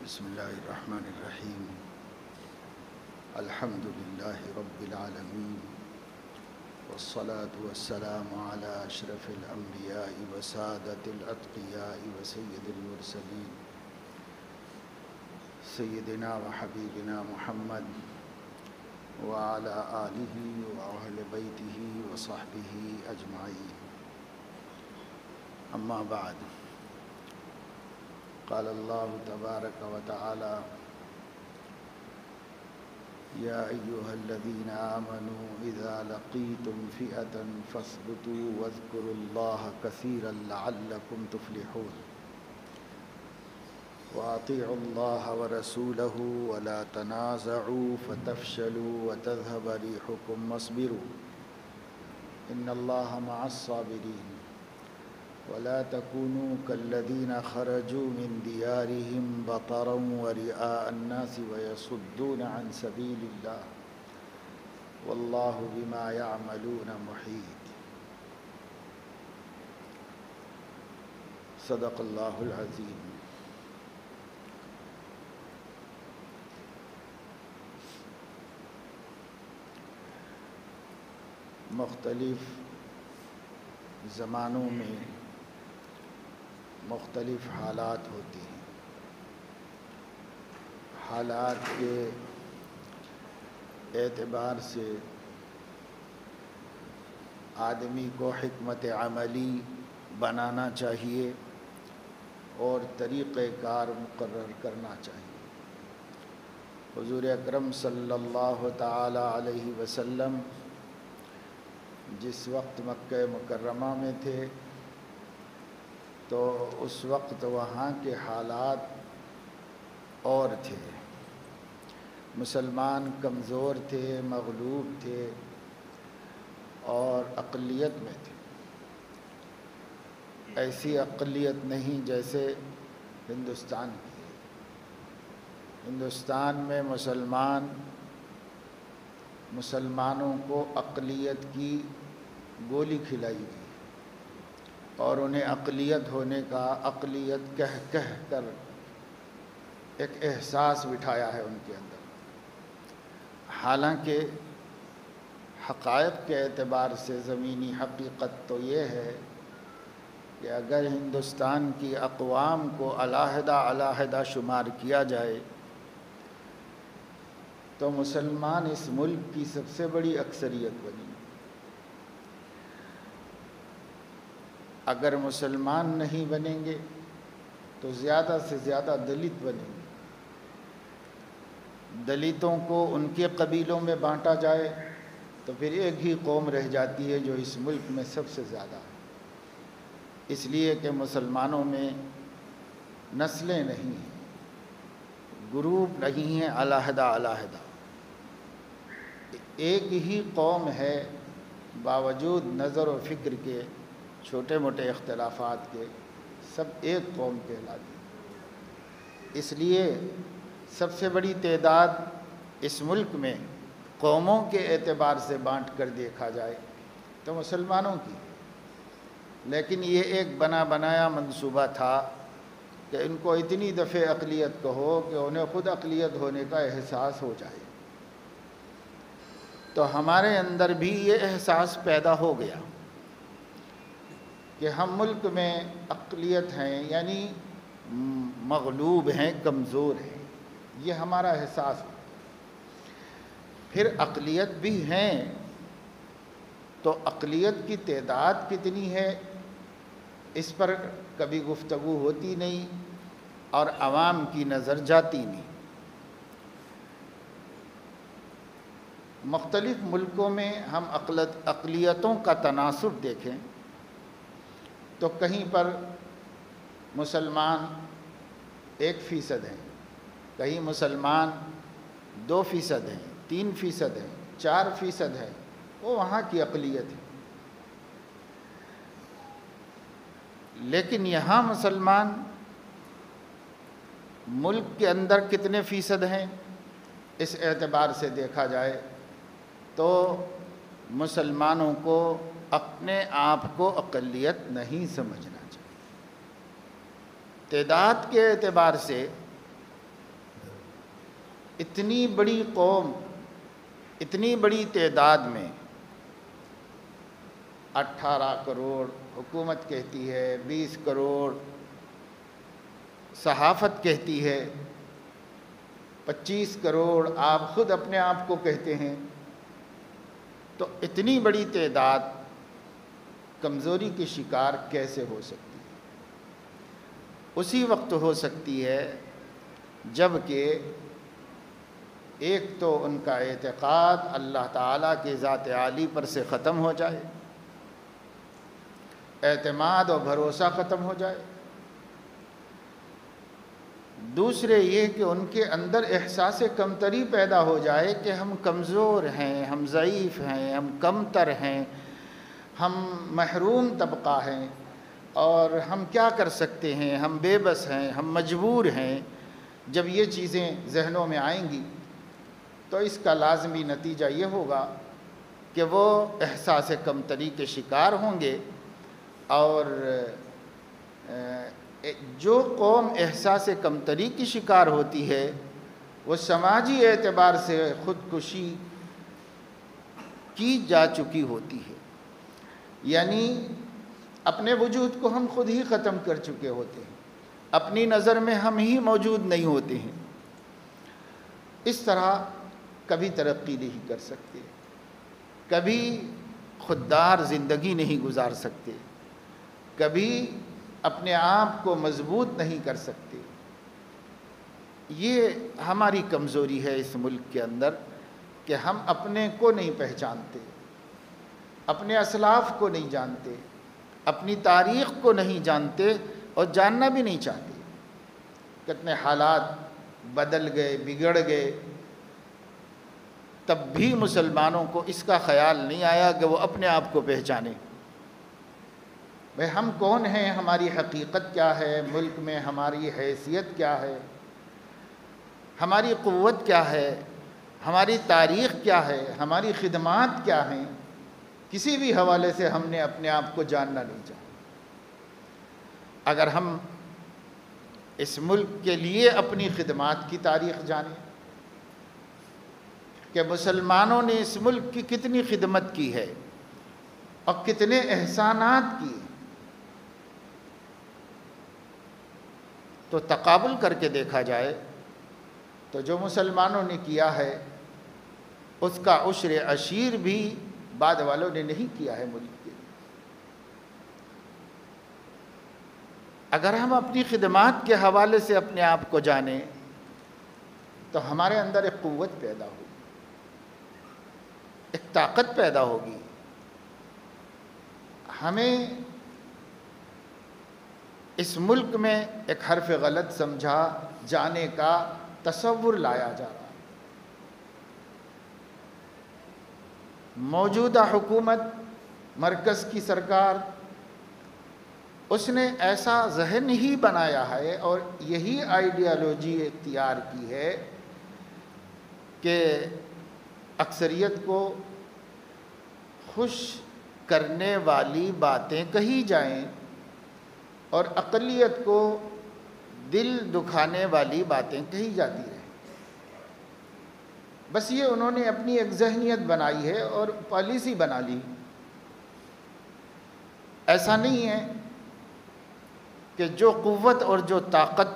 بسم الله الرحمن الرحيم. الحمد لله رب العالمين، والصلاة والسلام على أشرف الأنبياء وسادة الأتقياء وسيد المرسلين سيدنا وحبيبنا محمد وعلى آله وأهل بيته وصحبه أجمعين. أما بعد، قال الله تبارك وتعالى: يا أيها الذين آمنوا إذا لقيتم فئة فاثبتوا واذكروا الله كثيرا لعلكم تفلحون وأطيعوا الله ورسوله ولا تنازعوا فتفشلوا وتذهب ريحكم واصبروا إن الله مع الصابرين ولا تكونوا كالذين خرجوا من ديارهم بطرا ورئاء الناس ويصدون عن سبيل الله والله بما يعملون محيط. صدق الله العظيم. مختلف زمانوں میں مختلف حالات ہوتے ہیں. حالات کے اعتبار سے آدمی کو حکمت عملی بنانا چاہیے اور طریقہ کار مقرر کرنا چاہیے. حضور اکرم صلی اللہ تعالی علیہ وسلم جس وقت مکہ مکرمہ میں تھے تو اس وقت وہاں کے حالات اور تھے. مسلمان کمزور تھے، مغلوب تھے اور اقلیت میں تھے. ایسی اقلیت نہیں جیسے ہندوستان کی. ہندوستان میں مسلمانوں کو اقلیت کی گولی کھلائی گئی اور انہیں اقلیت ہونے کا اقلیت کہہ کر ایک احساس بٹھایا ہے ان کے اندر. حالانکہ حقائق کے اعتبار سے زمینی حقیقت تو یہ ہے کہ اگر ہندوستان کی اقوام کو علیحدہ شمار کیا جائے تو مسلمان اس ملک کی سب سے بڑی اکثریت بنی. اگر مسلمان نہیں بنیں گے تو زیادہ سے زیادہ دلت بنیں گے. دلتوں کو ان کے قبیلوں میں بانٹا جائے تو پھر ایک ہی قوم رہ جاتی ہے جو اس ملک میں سب سے زیادہ ہے. اس لیے کہ مسلمانوں میں نسلیں نہیں ہیں، گروپ نہیں ہیں علیحدہ. ایک ہی قوم ہے، باوجود نظر و فکر کے چھوٹے موٹے اختلافات کے سب ایک قوم کہلاتی. اس لیے سب سے بڑی تعداد اس ملک میں قوموں کے اعتبار سے بانٹ کر دیکھا جائے تو مسلمانوں کی. لیکن یہ ایک بنا بنایا منصوبہ تھا کہ ان کو اتنی دفعہ اقلیت کہو کہ انہیں خود اقلیت ہونے کا احساس ہو جائے. تو ہمارے اندر بھی یہ احساس پیدا ہو گیا کہ ہم ملک میں اقلیت ہیں، یعنی مغلوب ہیں، کمزور ہیں. یہ ہمارا احساس ہو. پھر اقلیت بھی ہیں تو اقلیت کی تعداد کتنی ہے اس پر کبھی گفتگو ہوتی نہیں اور عوام کی نظر جاتی نہیں. مختلف ملکوں میں ہم اقلیتوں کا تناسب دیکھیں تو کہیں پر مسلمان 1% ہیں، کہیں مسلمان 2% ہیں، 3% ہیں، 4% ہیں. وہ وہاں کی اقلیت ہے. لیکن یہاں مسلمان ملک کے اندر کتنے فیصد ہیں اس اعتبار سے دیکھا جائے تو مسلمانوں کو اپنے آپ کو اقلیت نہیں سمجھنا چاہیے. تعداد کے اعتبار سے اتنی بڑی قوم، اتنی بڑی تعداد میں 18 کروڑ حکومت کہتی ہے، 20 کروڑ صحافت کہتی ہے، 25 کروڑ آپ خود اپنے آپ کو کہتے ہیں، تو اتنی بڑی تعداد کمزوری کی شکار کیسے ہو سکتی ہے؟ اسی وقت ہو سکتی ہے جب کہ ایک تو ان کا اعتقاد اللہ تعالیٰ کی ذات عالی پر سے ختم ہو جائے، اعتماد اور بھروسہ ختم ہو جائے، دوسرے یہ کہ ان کے اندر احساس کمتری پیدا ہو جائے کہ ہم کمزور ہیں، ہم ضعیف ہیں، ہم کمتر ہیں، ہم محروم طبقہ ہیں، اور ہم کیا کر سکتے ہیں، ہم بے بس ہیں، ہم مجبور ہیں۔ جب یہ چیزیں ذہنوں میں آئیں گی تو اس کا لازمی نتیجہ یہ ہوگا کہ وہ احساس کمتری کے شکار ہوں گے، اور جو قوم احساس کمتری کی شکار ہوتی ہے وہ سماجی اعتبار سے خودکشی کی جا چکی ہوتی ہے، یعنی اپنے وجود کو ہم خود ہی ختم کر چکے ہوتے ہیں، اپنی نظر میں ہم ہی موجود نہیں ہوتے ہیں۔ اس طرح کبھی ترقی نہیں کر سکتے، کبھی خوددار زندگی نہیں گزار سکتے، کبھی اپنے آپ کو مضبوط نہیں کر سکتے۔ یہ ہماری کمزوری ہے اس ملک کے اندر کہ ہم اپنے کو نہیں پہچانتے، اپنے اسلاف کو نہیں جانتے، اپنی تاریخ کو نہیں جانتے اور جاننا بھی نہیں چاہتے۔ کتنے حالات بدل گئے، بگڑ گئے، تب بھی مسلمانوں کو اس کا خیال نہیں آیا کہ وہ اپنے آپ کو پہچانیں۔ بھئی ہم کون ہیں، ہماری حقیقت کیا ہے، ملک میں ہماری حیثیت کیا ہے، ہماری قوت کیا ہے، ہماری تاریخ کیا ہے، ہماری خدمات کیا ہیں، کسی بھی حوالے سے ہم نے اپنے آپ کو جاننا نہیں چاہا۔ اگر ہم اس ملک کے لیے اپنی خدمات کی تاریخ جانیں کہ مسلمانوں نے اس ملک کی کتنی خدمت کی ہے اور کتنے احسانات کیے، تو تقابل کر کے دیکھا جائے تو جو مسلمانوں نے کیا ہے اس کا عشر عشیر بھی بعد والوں نے نہیں کیا ہے ملک کے۔ اگر ہم اپنی خدمات کے حوالے سے اپنے آپ کو جانیں تو ہمارے اندر ایک قوت پیدا ہوگی، ایک طاقت پیدا ہوگی، ہمیں اس ملک میں ایک حرف غلط سمجھا جانے کا تصور لایا جا رہا ہے۔ موجودہ حکومت، مرکز کی سرکار، اس نے ایسا ذہن ہی بنایا ہے اور یہی آئیڈیالوجی اختیار کی ہے کہ اکثریت کو خوش کرنے والی باتیں کہی جائیں اور اقلیت کو دل دکھانے والی باتیں کہی جاتی ہیں۔ بس یہ انہوں نے اپنی ایک ذہنیت بنائی ہے اور پالیسی بنا لی۔ ایسا نہیں ہے کہ جو قوت اور جو طاقت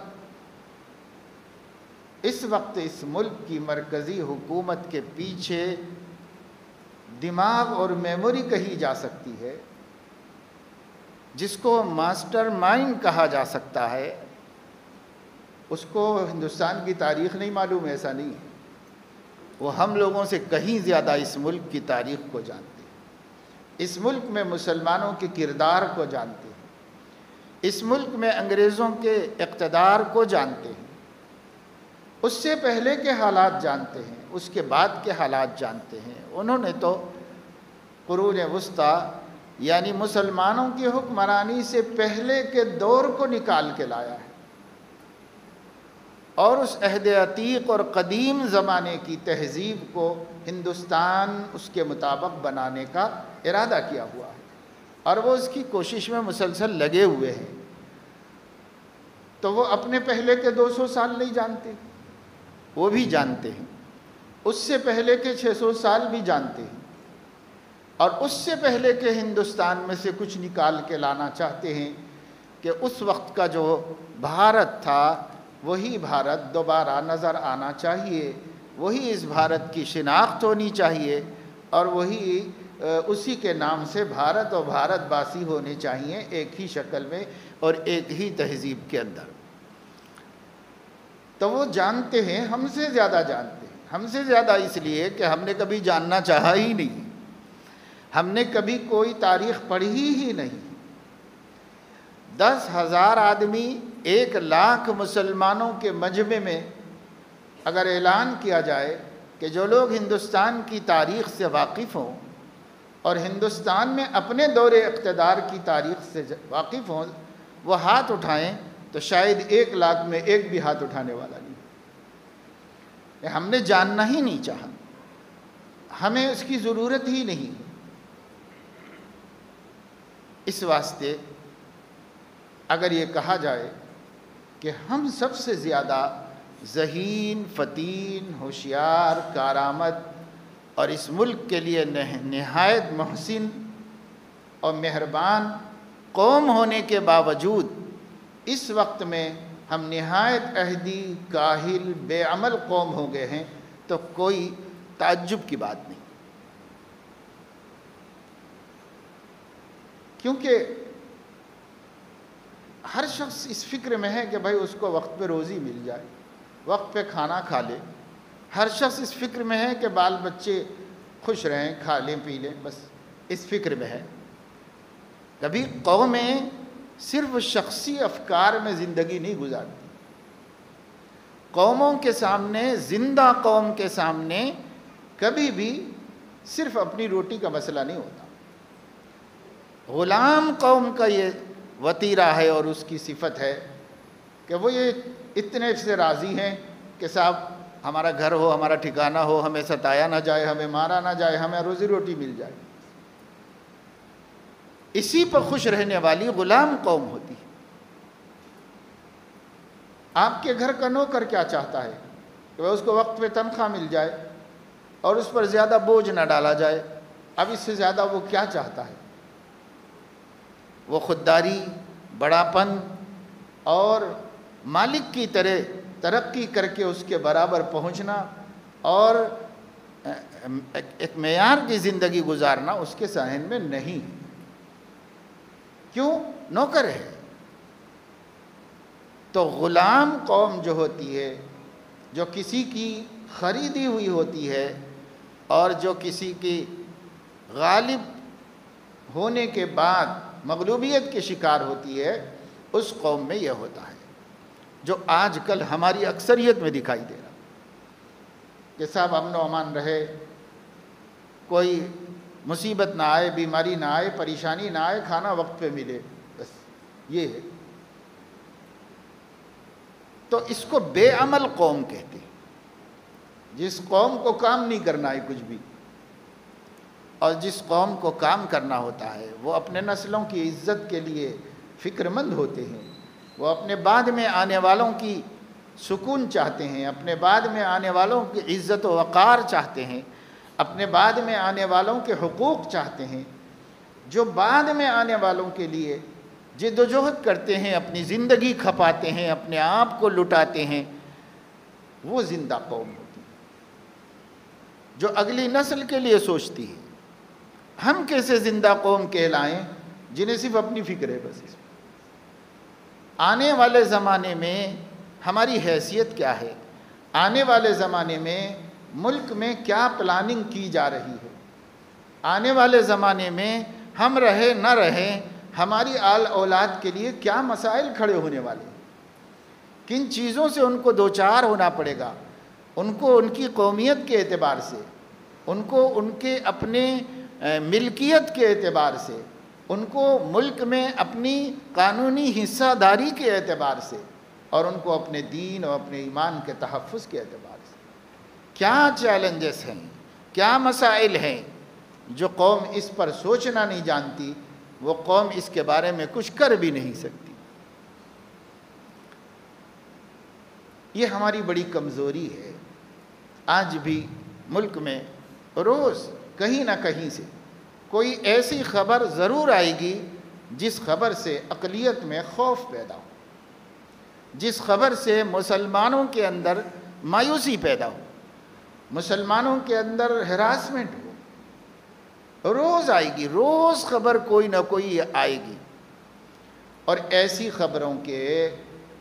اس وقت اس ملک کی مرکزی حکومت کے پیچھے دماغ اور میموری کہی جا سکتی ہے، جس کو ماسٹر مائنڈ کہا جا سکتا ہے، اس کو ہندوستان کی تاریخ نہیں معلوم، ایسا نہیں ہے۔ وہ ہم لوگوں سے کہیں زیادہ اس ملک کی تاریخ کو جانتے ہیں، اس ملک میں مسلمانوں کے کردار کو جانتے ہیں، اس ملک میں انگریزوں کے اقتدار کو جانتے ہیں، اس سے پہلے کے حالات جانتے ہیں، اس کے بعد کے حالات جانتے ہیں۔ انہوں نے تو قرون وسطیٰ یعنی مسلمانوں کی حکمرانی سے پہلے کے دور کو نکال کے لایا ہے اور اس عہد عتیق اور قدیم زمانے کی تہذیب کو ہندوستان اس کے مطابق بنانے کا ارادہ کیا ہوا ہے، اور وہ اس کی کوشش میں مسلسل لگے ہوئے ہیں۔ تو وہ اپنے پہلے کے 200 سال نہیں جانتے، وہ بھی جانتے ہیں، اس سے پہلے کے 600 سال بھی جانتے ہیں، اور اس سے پہلے کے ہندوستان میں سے کچھ نکال کے لانا چاہتے ہیں کہ اس وقت کا جو بھارت تھا وہی بھارت دوبارہ نظر آنا چاہیے، وہی اس بھارت کی شناخت ہونی چاہیے، اور وہی اسی کے نام سے بھارت اور بھارت باسی ہونے چاہیے، ایک ہی شکل میں اور ایک ہی تہذیب کے اندر۔ تو وہ جانتے ہیں، ہم سے زیادہ جانتے ہیں، ہم سے زیادہ اس لیے کہ ہم نے کبھی جاننا چاہا ہی نہیں، ہم نے کبھی کوئی تاریخ پڑھی ہی نہیں۔ 10,000 آدمی 1,00,000 مسلمانوں کے مجمع میں اگر اعلان کیا جائے کہ جو لوگ ہندوستان کی تاریخ سے واقف ہوں اور ہندوستان میں اپنے دور اقتدار کی تاریخ سے واقف ہوں، وہ ہاتھ اٹھائیں، تو شاید 1,00,000 میں ایک بھی ہاتھ اٹھانے والا نہیں۔ ہم نے جاننا ہی نہیں چاہا، ہمیں اس کی ضرورت ہی نہیں۔ اس واسطے اگر یہ کہا جائے کہ ہم سب سے زیادہ ذہین، فطین، ہوشیار، کارآمد اور اس ملک کے لیے نہایت محسن اور مہربان قوم ہونے کے باوجود اس وقت میں ہم نہایت عہدی، کاہل، بے عمل قوم ہو گئے ہیں، تو کوئی تعجب کی بات نہیں، کیونکہ ہر شخص اس فکر میں ہے کہ بھائی اس کو وقت پہ روزی مل جائے، وقت پہ کھانا کھا لے۔ ہر شخص اس فکر میں ہے کہ بال بچے خوش رہیں، کھا لیں، پی لیں، بس اس فکر میں ہے۔ کبھی قومیں صرف شخصی افکار میں زندگی نہیں گزارتی، قوموں کے سامنے، زندہ قوم کے سامنے کبھی بھی صرف اپنی روٹی کا مسئلہ نہیں ہوتا۔ غلام قوم کا یہ وتیرہ ہے اور اس کی صفت ہے کہ وہ یہ اتنے سے راضی ہیں کہ صاحب ہمارا گھر ہو، ہمارا ٹھکانہ ہو، ہمیں ستایا نہ جائے، ہمیں مارا نہ جائے، ہمیں روزی روٹی مل جائے۔ اسی پر خوش رہنے والی غلام قوم ہوتی ہے۔ آپ کے گھر کا نوکر کیا چاہتا ہے کہ اس کو وقت پہ تنخواہ مل جائے اور اس پر زیادہ بوجھ نہ ڈالا جائے۔ اب اس سے زیادہ وہ کیا چاہتا ہے؟ وہ خودداری، بڑاپن اور مالک کی طرح ترقی کر کے اس کے برابر پہنچنا اور ایک معیار کی زندگی گزارنا اس کے ذہن میں نہیں۔ کیوں؟ نوکر ہے۔ تو غلام قوم جو ہوتی ہے، جو کسی کی خریدی ہوئی ہوتی ہے اور جو کسی کی غالب ہونے کے بعد مغلوبیت کے شکار ہوتی ہے، اس قوم میں یہ ہوتا ہے جو آج کل ہماری اکثریت میں دکھائی دے رہا کہ صاحب امن و امان رہے، کوئی مصیبت نہ آئے، بیماری نہ آئے، پریشانی نہ آئے، کھانا وقت پہ ملے، بس یہ ہے۔ تو اس کو بے عمل قوم کہتے ہیں، جس قوم کو کام نہیں کرنا ہے کچھ بھی، اور جس قوم کو کام کرنا ہوتا ہے وہ اپنے نسلوں کی عزت کے لیے فکر مند ہوتے ہیں، وہ اپنے بعد میں آنے والوں کی سکون چاہتے ہیں، اپنے بعد میں آنے والوں کی عزت و وقار چاہتے ہیں، اپنے بعد میں آنے والوں کے حقوق چاہتے ہیں۔ جو بعد میں آنے والوں کے لیے جد و جہد کرتے ہیں، اپنی زندگی کھپاتے ہیں، اپنے آپ کو لٹاتے ہیں، وہ زندہ قوم ہوتی ہے جو اگلی نسل کے لیے سوچتی ہے۔ ہم کیسے زندہ قوم کہلائیں جنہیں صرف اپنی فکر ہے بس؟ آنے والے زمانے میں ہماری حیثیت کیا ہے؟ آنے والے زمانے میں ملک میں کیا پلاننگ کی جا رہی ہے؟ آنے والے زمانے میں ہم رہے نہ رہیں، ہماری آل اولاد کے لیے کیا مسائل کھڑے ہونے والے ہیں؟ کن چیزوں سے ان کو دوچار ہونا پڑے گا؟ ان کو ان کی قومیت کے اعتبار سے، ان کو ان کے اپنے ملکیت کے اعتبار سے، ان کو ملک میں اپنی قانونی حصہ داری کے اعتبار سے، اور ان کو اپنے دین اور اپنے ایمان کے تحفظ کے اعتبار سے کیا چیلنجز ہیں، کیا مسائل ہیں جو قوم اس پر سوچنا نہیں جانتی، وہ قوم اس کے بارے میں کچھ کر بھی نہیں سکتی۔ یہ ہماری بڑی کمزوری ہے آج بھی ملک میں روز کہیں نہ کہیں سے کوئی ایسی خبر ضرور آئے گی جس خبر سے اقلیت میں خوف پیدا ہو، جس خبر سے مسلمانوں کے اندر مایوسی پیدا ہو، مسلمانوں کے اندر ہراسمنٹ ہو۔ روز آئے گی، روز خبر کوئی نہ کوئی آئے گی، اور ایسی خبروں کے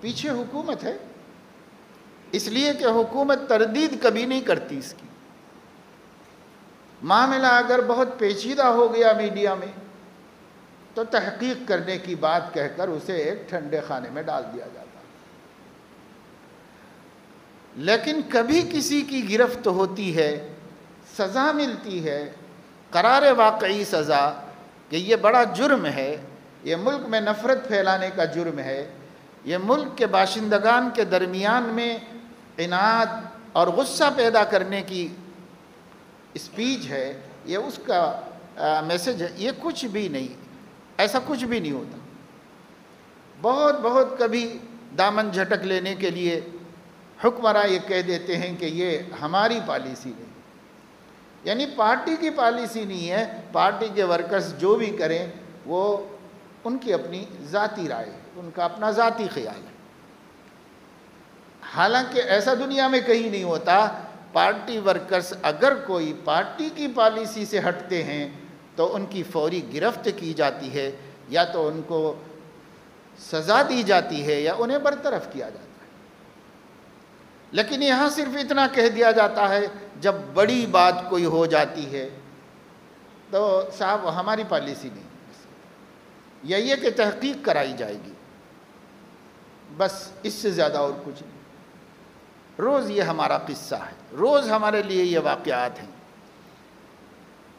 پیچھے حکومت ہے، اس لیے کہ حکومت تردید کبھی نہیں کرتی اس کی۔ معاملہ اگر بہت پیچیدہ ہو گیا میڈیا میں تو تحقیق کرنے کی بات کہہ کر اسے ایک ٹھنڈے خانے میں ڈال دیا جاتا، لیکن کبھی کسی کی گرفت ہوتی ہے، سزا ملتی ہے، قرار واقعی سزا کہ یہ بڑا جرم ہے، یہ ملک میں نفرت پھیلانے کا جرم ہے، یہ ملک کے باشندگان کے درمیان میں عناد اور غصہ پیدا کرنے کی اسپیچ ہے، یہ اس کا میسج ہے۔ یہ کچھ بھی نہیں، ایسا کچھ بھی نہیں ہوتا۔ بہت بہت کبھی دامن جھٹک لینے کے لیے حکمراں یہ کہہ دیتے ہیں کہ یہ ہماری پالیسی نہیں، یعنی پارٹی کی پالیسی نہیں ہے، پارٹی کے ورکرز جو بھی کریں وہ ان کی اپنی ذاتی رائے ہے، ان کا اپنا ذاتی خیال ہے۔ حالانکہ ایسا دنیا میں کہیں نہیں ہوتا۔ پارٹی ورکرز اگر کوئی پارٹی کی پالیسی سے ہٹتے ہیں تو ان کی فوری گرفت کی جاتی ہے، یا تو ان کو سزا دی جاتی ہے یا انہیں برطرف کیا جاتا ہے۔ لیکن یہاں صرف اتنا کہہ دیا جاتا ہے جب بڑی بات کوئی ہو جاتی ہے تو صاحب ہماری پالیسی نہیں، یا یہ کہ تحقیق کرائی جائے گی، بس اس سے زیادہ اور کچھ نہیں۔ روز یہ ہمارا قصہ ہے، روز ہمارے لیے یہ واقعات ہیں۔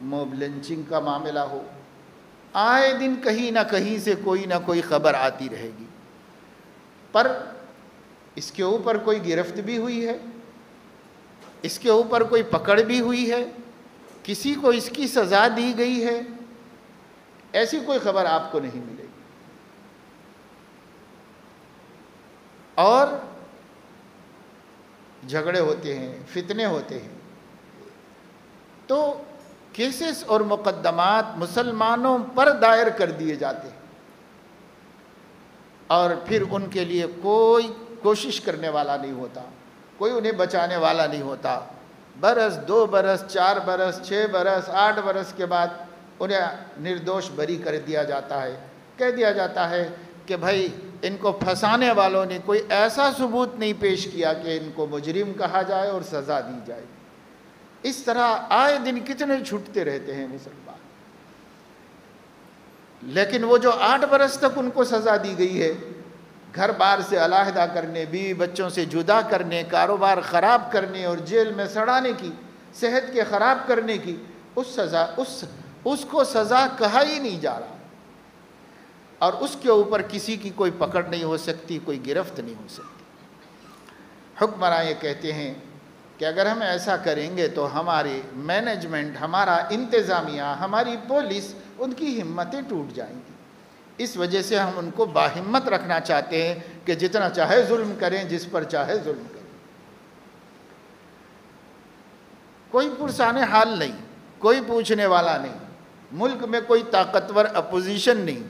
موب لنچنگ کا معاملہ ہو، آئے دن کہیں نہ کہیں سے کوئی نہ کوئی خبر آتی رہے گی، پر اس کے اوپر کوئی گرفت بھی ہوئی ہے، اس کے اوپر کوئی پکڑ بھی ہوئی ہے، کسی کو اس کی سزا دی گئی ہے، ایسی کوئی خبر آپ کو نہیں ملے گی۔ اور جھگڑے ہوتے ہیں، فتنے ہوتے ہیں، تو کیسز اور مقدمات مسلمانوں پر دائر کر دیے جاتے ہیں، اور پھر ان کے لیے کوئی کوشش کرنے والا نہیں ہوتا، کوئی انہیں بچانے والا نہیں ہوتا۔ برس، 2 برس، 4 برس، 6 برس، 8 برس کے بعد انہیں نردوش بری کر دیا جاتا ہے، کہہ دیا جاتا ہے کہ بھائی ان کو پھنسانے والوں نے کوئی ایسا ثبوت نہیں پیش کیا کہ ان کو مجرم کہا جائے اور سزا دی جائے۔ اس طرح آئے دن کتنے چھوٹتے رہتے ہیں مسلمان، لیکن وہ جو 8 برس تک ان کو سزا دی گئی ہے، گھر بار سے علیحدہ کرنے، بیوی بچوں سے جدا کرنے، کاروبار خراب کرنے اور جیل میں سڑانے کی، صحت کے خراب کرنے کی، اس کو سزا کہا ہی نہیں جا رہا، اور اس کے اوپر کسی کی کوئی پکڑ نہیں ہو سکتی، کوئی گرفت نہیں ہو سکتی۔ حکمراں یہ کہتے ہیں کہ اگر ہم ایسا کریں گے تو ہماری مینجمنٹ، ہمارا انتظامیہ، ہماری پولیس، ان کی ہمتیں ٹوٹ جائیں گی۔ اس وجہ سے ہم ان کو باہمت رکھنا چاہتے ہیں کہ جتنا چاہے ظلم کریں، جس پر چاہے ظلم کریں، کوئی پرسان حال نہیں، کوئی پوچھنے والا نہیں، ملک میں کوئی طاقتور اپوزیشن نہیں،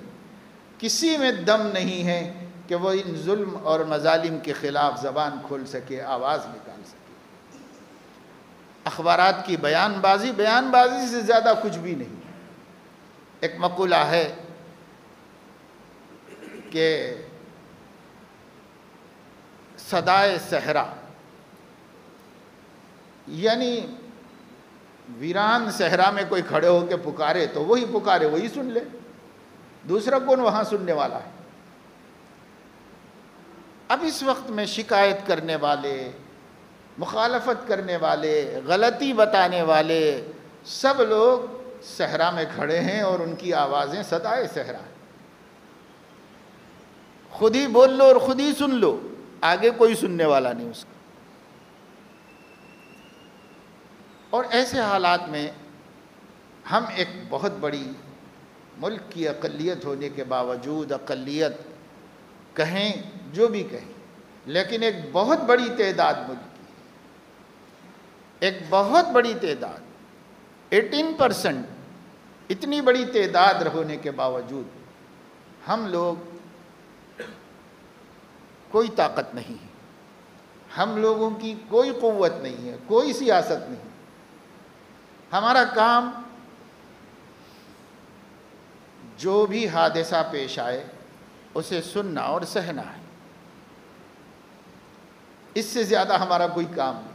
کسی میں دم نہیں ہے کہ وہ ان ظلم اور مظالم کے خلاف زبان کھول سکے، آواز نکال سکے۔ اخبارات کی بیان بازی سے زیادہ کچھ بھی نہیں۔ ایک مقولہ ہے کہ صدائے صحرا، یعنی ویران صحرا میں کوئی کھڑے ہو کے پکارے تو وہی پکارے، وہی سن لے، دوسرا کون وہاں سننے والا ہے۔ اب اس وقت میں شکایت کرنے والے، مخالفت کرنے والے، غلطی بتانے والے سب لوگ صحرا میں کھڑے ہیں اور ان کی آوازیں صدائے صحرا ہیں۔ خود ہی بول لو اور خود ہی سن لو، آگے کوئی سننے والا نہیں اس کا۔ اور ایسے حالات میں ہم ایک بہت بڑی ملک کی اقلیت ہونے کے باوجود، اقلیت کہیں جو بھی کہیں، لیکن ایک بہت بڑی تعداد ملک کی، ایک بہت بڑی تعداد 18%، اتنی بڑی تعداد ہونے کے باوجود ہم لوگ کوئی طاقت نہیں ہے، ہم لوگوں کی کوئی قوت نہیں ہے، کوئی سیاست نہیں۔ ہمارا کام جو بھی حادثہ پیش آئے اسے سننا اور سہنا ہے، اس سے زیادہ ہمارا کوئی کام نہیں۔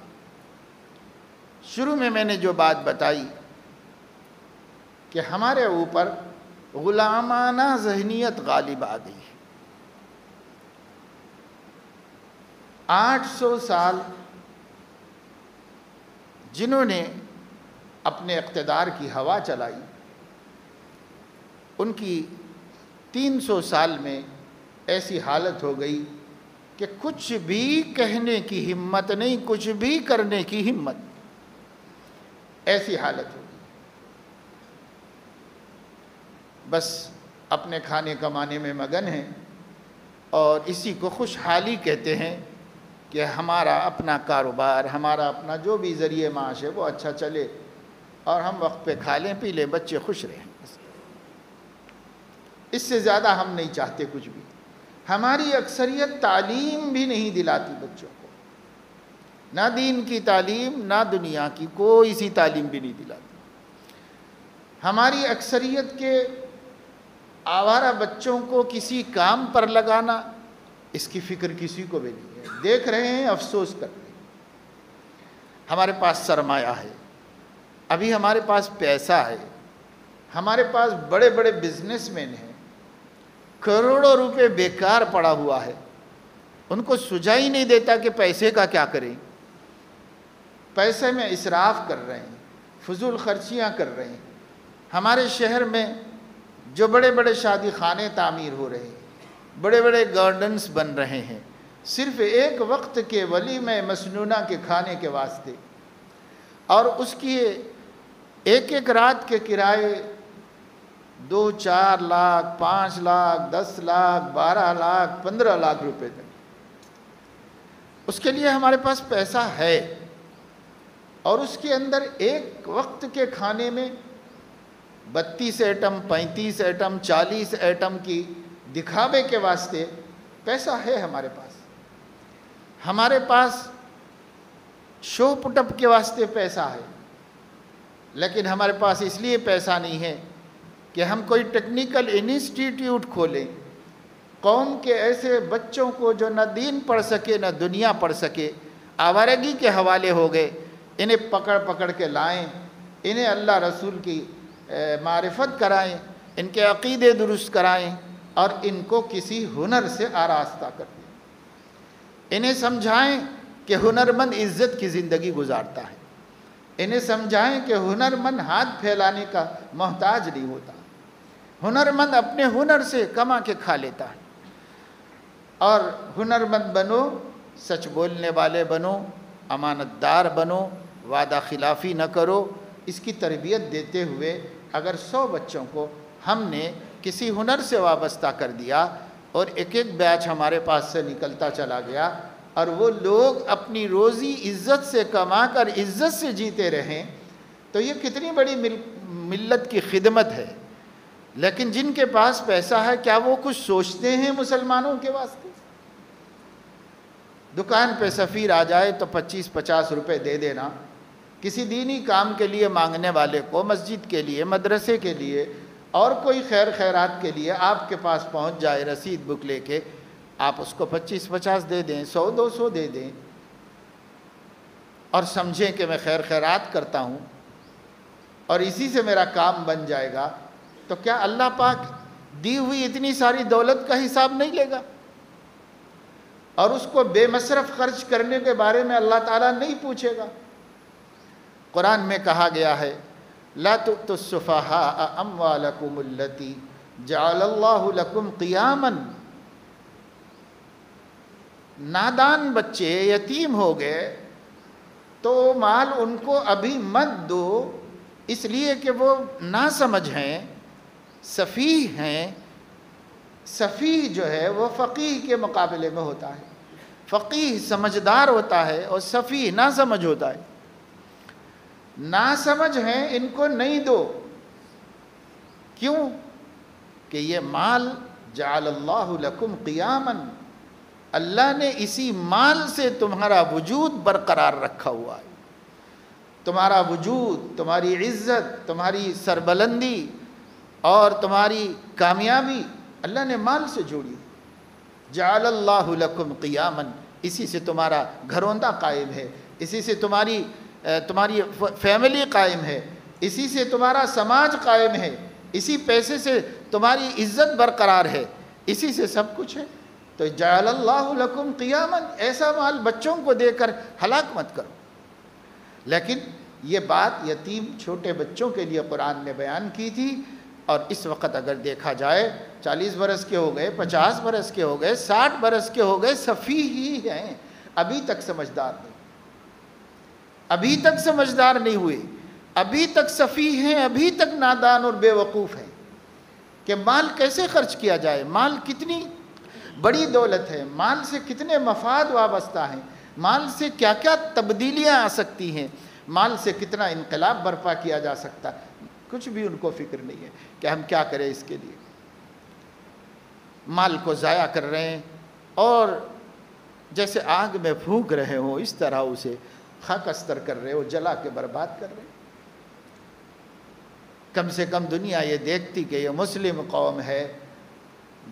شروع میں نے جو بات بتائی کہ ہمارے اوپر غلامانہ ذہنیت غالب آ گئی ہے۔ 800 سال جنہوں نے اپنے اقتدار کی ہوا چلائی، ان کی 300 سال میں ایسی حالت ہو گئی کہ کچھ بھی کہنے کی ہمت نہیں، کچھ بھی کرنے کی ہمت، ایسی حالت ہو گئی۔ بس اپنے کھانے کمانے میں مگن ہیں اور اسی کو خوشحالی کہتے ہیں کہ ہمارا اپنا کاروبار، ہمارا اپنا جو بھی ذریعہ معاش ہے وہ اچھا چلے اور ہم وقت پہ کھا لیں پی لیں، بچے خوش رہیں، اس سے زیادہ ہم نہیں چاہتے کچھ بھی۔ ہماری اکثریت تعلیم بھی نہیں دلاتی بچوں کو، نہ دین کی تعلیم نہ دنیا کی کوئی سی تعلیم بھی نہیں دلاتی۔ ہماری اکثریت کے آوارہ بچوں کو کسی کام پر لگانا، اس کی فکر کسی کو بھی نہیں ہے۔ دیکھ رہے ہیں، افسوس کر رہے ہیں۔ ہمارے پاس سرمایہ ہے، ابھی ہمارے پاس پیسہ ہے، ہمارے پاس بڑے بڑے بزنس مین ہیں، کروڑوں روپے بیکار پڑا ہوا ہے، ان کو سجائی نہیں دیتا کہ پیسے کا کیا کریں۔ پیسے میں اسراف کر رہے ہیں، فضول خرچیاں کر رہے ہیں۔ ہمارے شہر میں جو بڑے بڑے شادی خانے تعمیر ہو رہے ہیں، بڑے بڑے گارڈنز بن رہے ہیں، صرف ایک وقت کے ولیمہ مسنونہ کے کھانے کے واسطے، اور اس کی ایک ایک رات کے کرائے 2 4 لاکھ 5 لاکھ 10 لاکھ 12 لاکھ 15 لاکھ روپے تک۔ اس کے لیے ہمارے پاس پیسہ ہے، اور اس کے اندر ایک وقت کے کھانے میں 32 ایٹم 35 ایٹم 40 ایٹم کی دکھاوے کے واسطے پیسہ ہے ہمارے پاس۔ ہمارے پاس شو پٹ اپ کے واسطے پیسہ ہے، لیکن ہمارے پاس اس لیے پیسہ نہیں ہے کہ ہم کوئی ٹیکنیکل انسٹیٹیوٹ کھولیں، قوم کے ایسے بچوں کو جو نہ دین پڑھ سکے نہ دنیا پڑھ سکے، آوارگی کے حوالے ہو گئے، انہیں پکڑ پکڑ کے لائیں، انہیں اللہ رسول کی معرفت کرائیں، ان کے عقیدے درست کرائیں اور ان کو کسی ہنر سے آراستہ کر دیں۔ انہیں سمجھائیں کہ ہنرمند عزت کی زندگی گزارتا ہے، انہیں سمجھائیں کہ ہنرمند ہاتھ پھیلانے کا محتاج نہیں ہوتا، ہنرمند اپنے ہنر سے کما کے کھا لیتا ہے۔ اور ہنرمند بنو، سچ بولنے والے بنو، امانت دار بنو، وعدہ خلافی نہ کرو۔ اس کی تربیت دیتے ہوئے اگر 100 بچوں کو ہم نے کسی ہنر سے وابستہ کر دیا اور ایک ایک بیچ ہمارے پاس سے نکلتا چلا گیا اور وہ لوگ اپنی روزی عزت سے کما کر عزت سے جیتے رہیں، تو یہ کتنی بڑی ملت کی خدمت ہے۔ لیکن جن کے پاس پیسہ ہے، کیا وہ کچھ سوچتے ہیں مسلمانوں کے واسطے؟ دکان پہ سفیر آ جائے تو 25-50 روپے دے دینا، کسی دینی کام کے لیے مانگنے والے کو، مسجد کے لیے، مدرسے کے لیے اور کوئی خیر خیرات کے لیے آپ کے پاس پہنچ جائے رسید بک لے کے، آپ اس کو 25-50 دے دیں، 100-200 دے دیں اور سمجھیں کہ میں خیر خیرات کرتا ہوں اور اسی سے میرا کام بن جائے گا، تو کیا اللہ پاک دی ہوئی اتنی ساری دولت کا حساب نہیں لے گا؟ اور اس کو بے مصرف خرچ کرنے کے بارے میں اللہ تعالیٰ نہیں پوچھے گا؟ قرآن میں کہا گیا ہے لا تؤتوا السفهاء اموالکم التی جعل اللہ لکم قیاما، نادان بچے یتیم ہو گئے تو مال ان کو ابھی مت دو، اس لیے کہ وہ ناسمجھ ہیں، سفیہ ہیں۔ سفیہ جو ہے وہ فقیہ کے مقابلے میں ہوتا ہے، فقیہ سمجھدار ہوتا ہے اور سفیہ ناسمجھ ہوتا ہے۔ ناسمجھ ہیں ان کو نہیں دو. کیوں؟ کہ یہ مال جعل اللہ لکم قیاما، اللہ نے اسی مال سے تمہارا وجود برقرار رکھا ہوا ہے. تمہارا وجود، تمہاری عزت، تمہاری سربلندی اور تمہاری کامیابی اللہ نے مال سے جوڑی. جعل اللہ لکم قیاما، اسی سے تمہارا گھروندہ قائم ہے، اسی سے تمہاری فیملی قائم ہے، اسی سے تمہارا سماج قائم ہے، اسی پیسے سے تمہاری عزت برقرار ہے، اسی سے سب کچھ ہے. تو جعل اللہ لکم قیاما، ایسا مال بچوں کو دے کر ہلاک مت کرو. لیکن یہ بات یتیم چھوٹے بچوں کے لیے قرآن نے بیان کی تھی، اور اس وقت اگر دیکھا جائے 40 برس کے ہو گئے، 50 برس کے ہو گئے، 60 برس کے ہو گئے، سفیہ ہی ہیں، ابھی تک سمجھدار نہیں، ابھی تک سمجھدار نہیں ہوئے، ابھی تک سفیہ ہیں، ابھی تک نادان اور بے وقوف ہیں کہ مال کیسے خرچ کیا جائے، مال کتنی بڑی دولت ہے، مال سے کتنے مفاد وابستہ ہیں، مال سے کیا کیا تبدیلیاں آ سکتی ہیں، مال سے کتنا انقلاب برپا کیا جا سکتا ہے. کچھ بھی ان کو فکر نہیں ہے کہ ہم کیا کریں اس کے لیے. مال کو ضائع کر رہے ہیں اور جیسے آگ میں پھونک رہے ہوں اس طرح اسے خاکستر کر رہے ہو، جلا کے برباد کر رہے ہیں. کم سے کم دنیا یہ دیکھتی کہ یہ مسلم قوم ہے،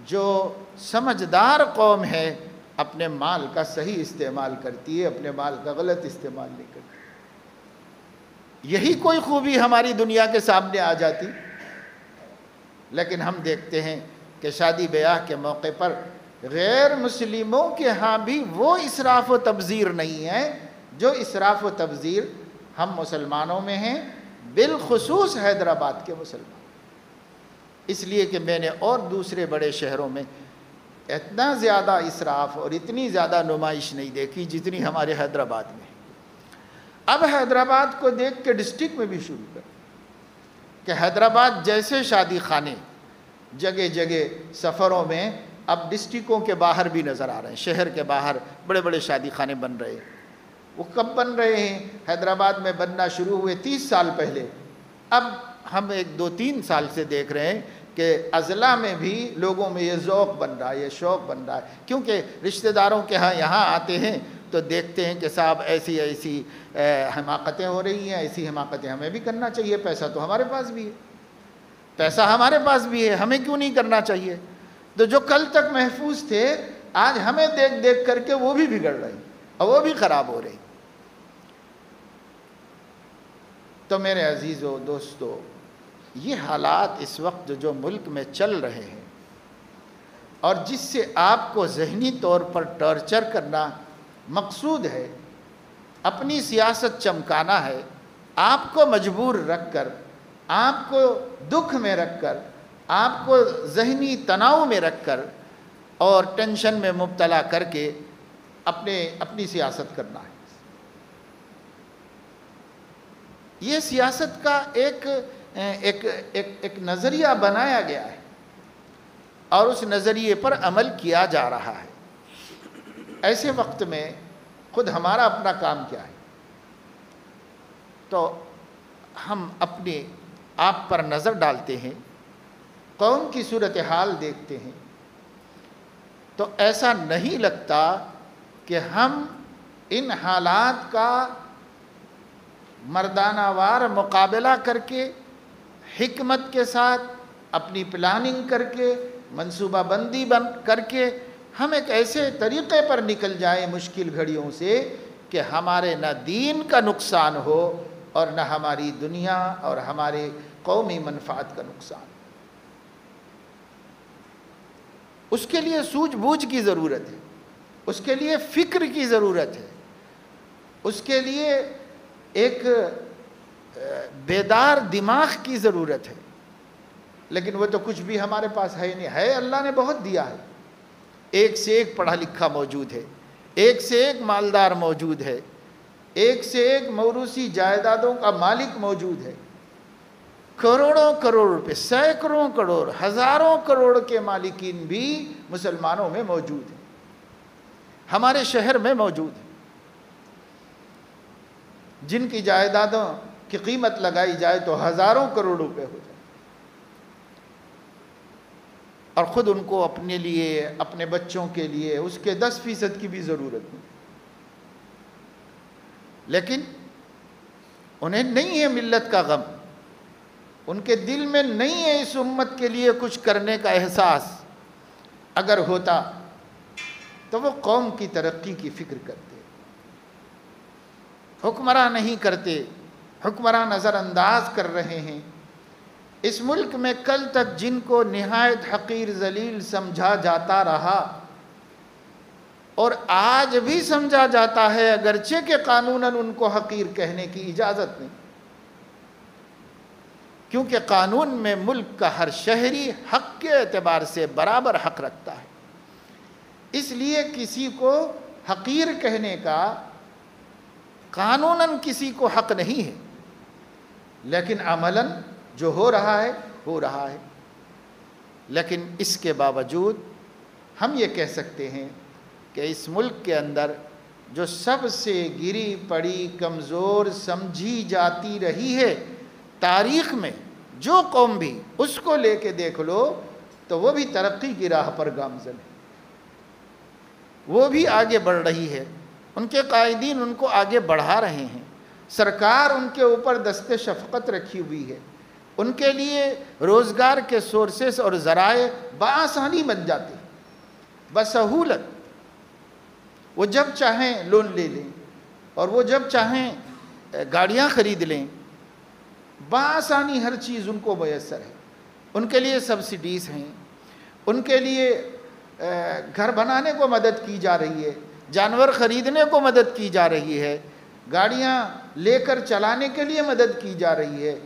جو سمجھدار قوم ہے، اپنے مال کا صحیح استعمال کرتی ہے، اپنے مال کا غلط استعمال نہیں کرتی. یہی کوئی خوبی ہماری دنیا کے سامنے آ جاتی. لیکن ہم دیکھتے ہیں کہ شادی بیاہ کے موقع پر غیر مسلموں کے ہاں بھی وہ اسراف و تبذیر نہیں ہے جو اسراف و تبذیر ہم مسلمانوں میں ہیں، بالخصوص حیدرآباد کے مسلمان. اس لیے کہ میں نے اور دوسرے بڑے شہروں میں اتنا زیادہ اسراف اور اتنی زیادہ نمائش نہیں دیکھی جتنی ہمارے حیدرآباد میں. اب حیدرآباد کو دیکھ کے ڈسٹرکٹ میں بھی شروع کر کہ حیدرآباد جیسے شادی خانے جگہ جگہ سفروں میں اب ڈسٹرکوں کے باہر بھی نظر آ رہے ہیں. شہر کے باہر بڑے بڑے شادی خانے بن رہے ہیں. وہ کب بن رہے ہیں؟ حیدرآباد میں بننا شروع ہوئے 30 سال پہلے. اب ہم 1-2-3 سال سے دیکھ رہے ہیں کہ اضلاع میں بھی لوگوں میں یہ ذوق بن رہا ہے، یہ شوق بن رہا ہے، کیونکہ رشتہ داروں کے ہاں یہاں آتے ہیں تو دیکھتے ہیں کہ صاحب ایسی ایسی حماقتیں ہو رہی ہیں، ایسی حماقتیں ہمیں بھی کرنا چاہیے، پیسہ تو ہمارے پاس بھی ہے، پیسہ ہمارے پاس بھی ہے، ہمیں کیوں نہیں کرنا چاہیے. تو جو کل تک محفوظ تھے آج ہمیں دیکھ دیکھ کر کے وہ بھی بگڑ رہے ہیں اور وہ بھی خراب ہو رہے ہیں. تو میرے عزیزو دوستو، یہ حالات اس وقت جو ملک میں چل رہے ہیں اور جس سے آپ کو ذہنی طور پر ٹارچر کرنا مقصود ہے، اپنی سیاست چمکانا ہے، آپ کو مجبور رکھ کر، آپ کو دکھ میں رکھ کر، آپ کو ذہنی تناؤ میں رکھ کر اور ٹینشن میں مبتلا کر کے اپنی سیاست کرنا ہے. یہ سیاست کا ایک نظریہ بنایا گیا ہے اور اس نظریے پر عمل کیا جا رہا ہے. ایسے وقت میں خود ہمارا اپنا کام کیا ہے؟ تو ہم اپنے آپ پر نظر ڈالتے ہیں، قوم کی صورتحال دیکھتے ہیں، تو ایسا نہیں لگتا کہ ہم ان حالات کا مردانہ وار مقابلہ کر کے، حکمت کے ساتھ اپنی پلاننگ کر کے، منصوبہ بندی کر کے ہم ایک ایسے طریقے پر نکل جائیں مشکل گھڑیوں سے کہ ہمارے نہ دین کا نقصان ہو اور نہ ہماری دنیا اور ہمارے قومی منفعت کا نقصان. اس کے لیے سوجھ بوجھ کی ضرورت ہے، اس کے لیے فکر کی ضرورت ہے، اس کے لیے ایک بیدار دماغ کی ضرورت ہے. لیکن وہ تو کچھ بھی ہمارے پاس ہے نہیں. ہے اللہ نے بہت دیا ہے، ایک سے ایک پڑھا لکھا موجود ہے، ایک سے ایک مالدار موجود ہے، ایک سے ایک موروثی جائیدادوں کا مالک موجود ہے. کروڑوں کروڑ روپے، سینکڑوں کروڑ، ہزاروں کروڑ کے مالکین بھی مسلمانوں میں موجود ہیں، ہمارے شہر میں موجود ہیں، جن کی جائیدادوں کی قیمت لگائی جائے تو ہزاروں کروڑ روپے ہو جائے، اور خود ان کو اپنے لیے، اپنے بچوں کے لیے اس کے 10% کی بھی ضرورت نہیں، لیکن انہیں نہیں ہے ملت کا غم، ان کے دل میں نہیں ہے اس امت کے لیے کچھ کرنے کا احساس۔ اگر ہوتا تو وہ قوم کی ترقی کی فکر کرتے، حکمراں نہیں کرتے، حکمراں نظر انداز کر رہے ہیں۔ اس ملک میں کل تک جن کو نہایت حقیر ذلیل سمجھا جاتا رہا اور آج بھی سمجھا جاتا ہے، اگرچہ کہ قانوناً ان کو حقیر کہنے کی اجازت نہیں، کیونکہ قانون میں ملک کا ہر شہری حق کے اعتبار سے برابر حق رکھتا ہے، اس لیے کسی کو حقیر کہنے کا قانوناً کسی کو حق نہیں ہے، لیکن عملاً جو ہو رہا ہے ہو رہا ہے۔ لیکن اس کے باوجود ہم یہ کہہ سکتے ہیں کہ اس ملک کے اندر جو سب سے گری پڑی کمزور سمجھی جاتی رہی ہے تاریخ میں، جو قوم بھی اس کو لے کے دیکھ لو تو وہ بھی ترقی کی راہ پر گامزن ہے، وہ بھی آگے بڑھ رہی ہے، ان کے قائدین ان کو آگے بڑھا رہے ہیں، سرکار ان کے اوپر دست شفقت رکھی ہوئی ہے، ان کے لیے روزگار کے سورسز اور ذرائع بآسانی بن جاتے ہیں، بسہولت۔ وہ جب چاہیں لون لے لیں اور وہ جب چاہیں گاڑیاں خرید لیں، بآسانی ہر چیز ان کو میسر ہے، ان کے لیے سبسڈیز ہیں، ان کے لیے گھر بنانے کو مدد کی جا رہی ہے، جانور خریدنے کو مدد کی جا رہی ہے، گاڑیاں لے کر چلانے کے لیے مدد کی جا رہی ہے،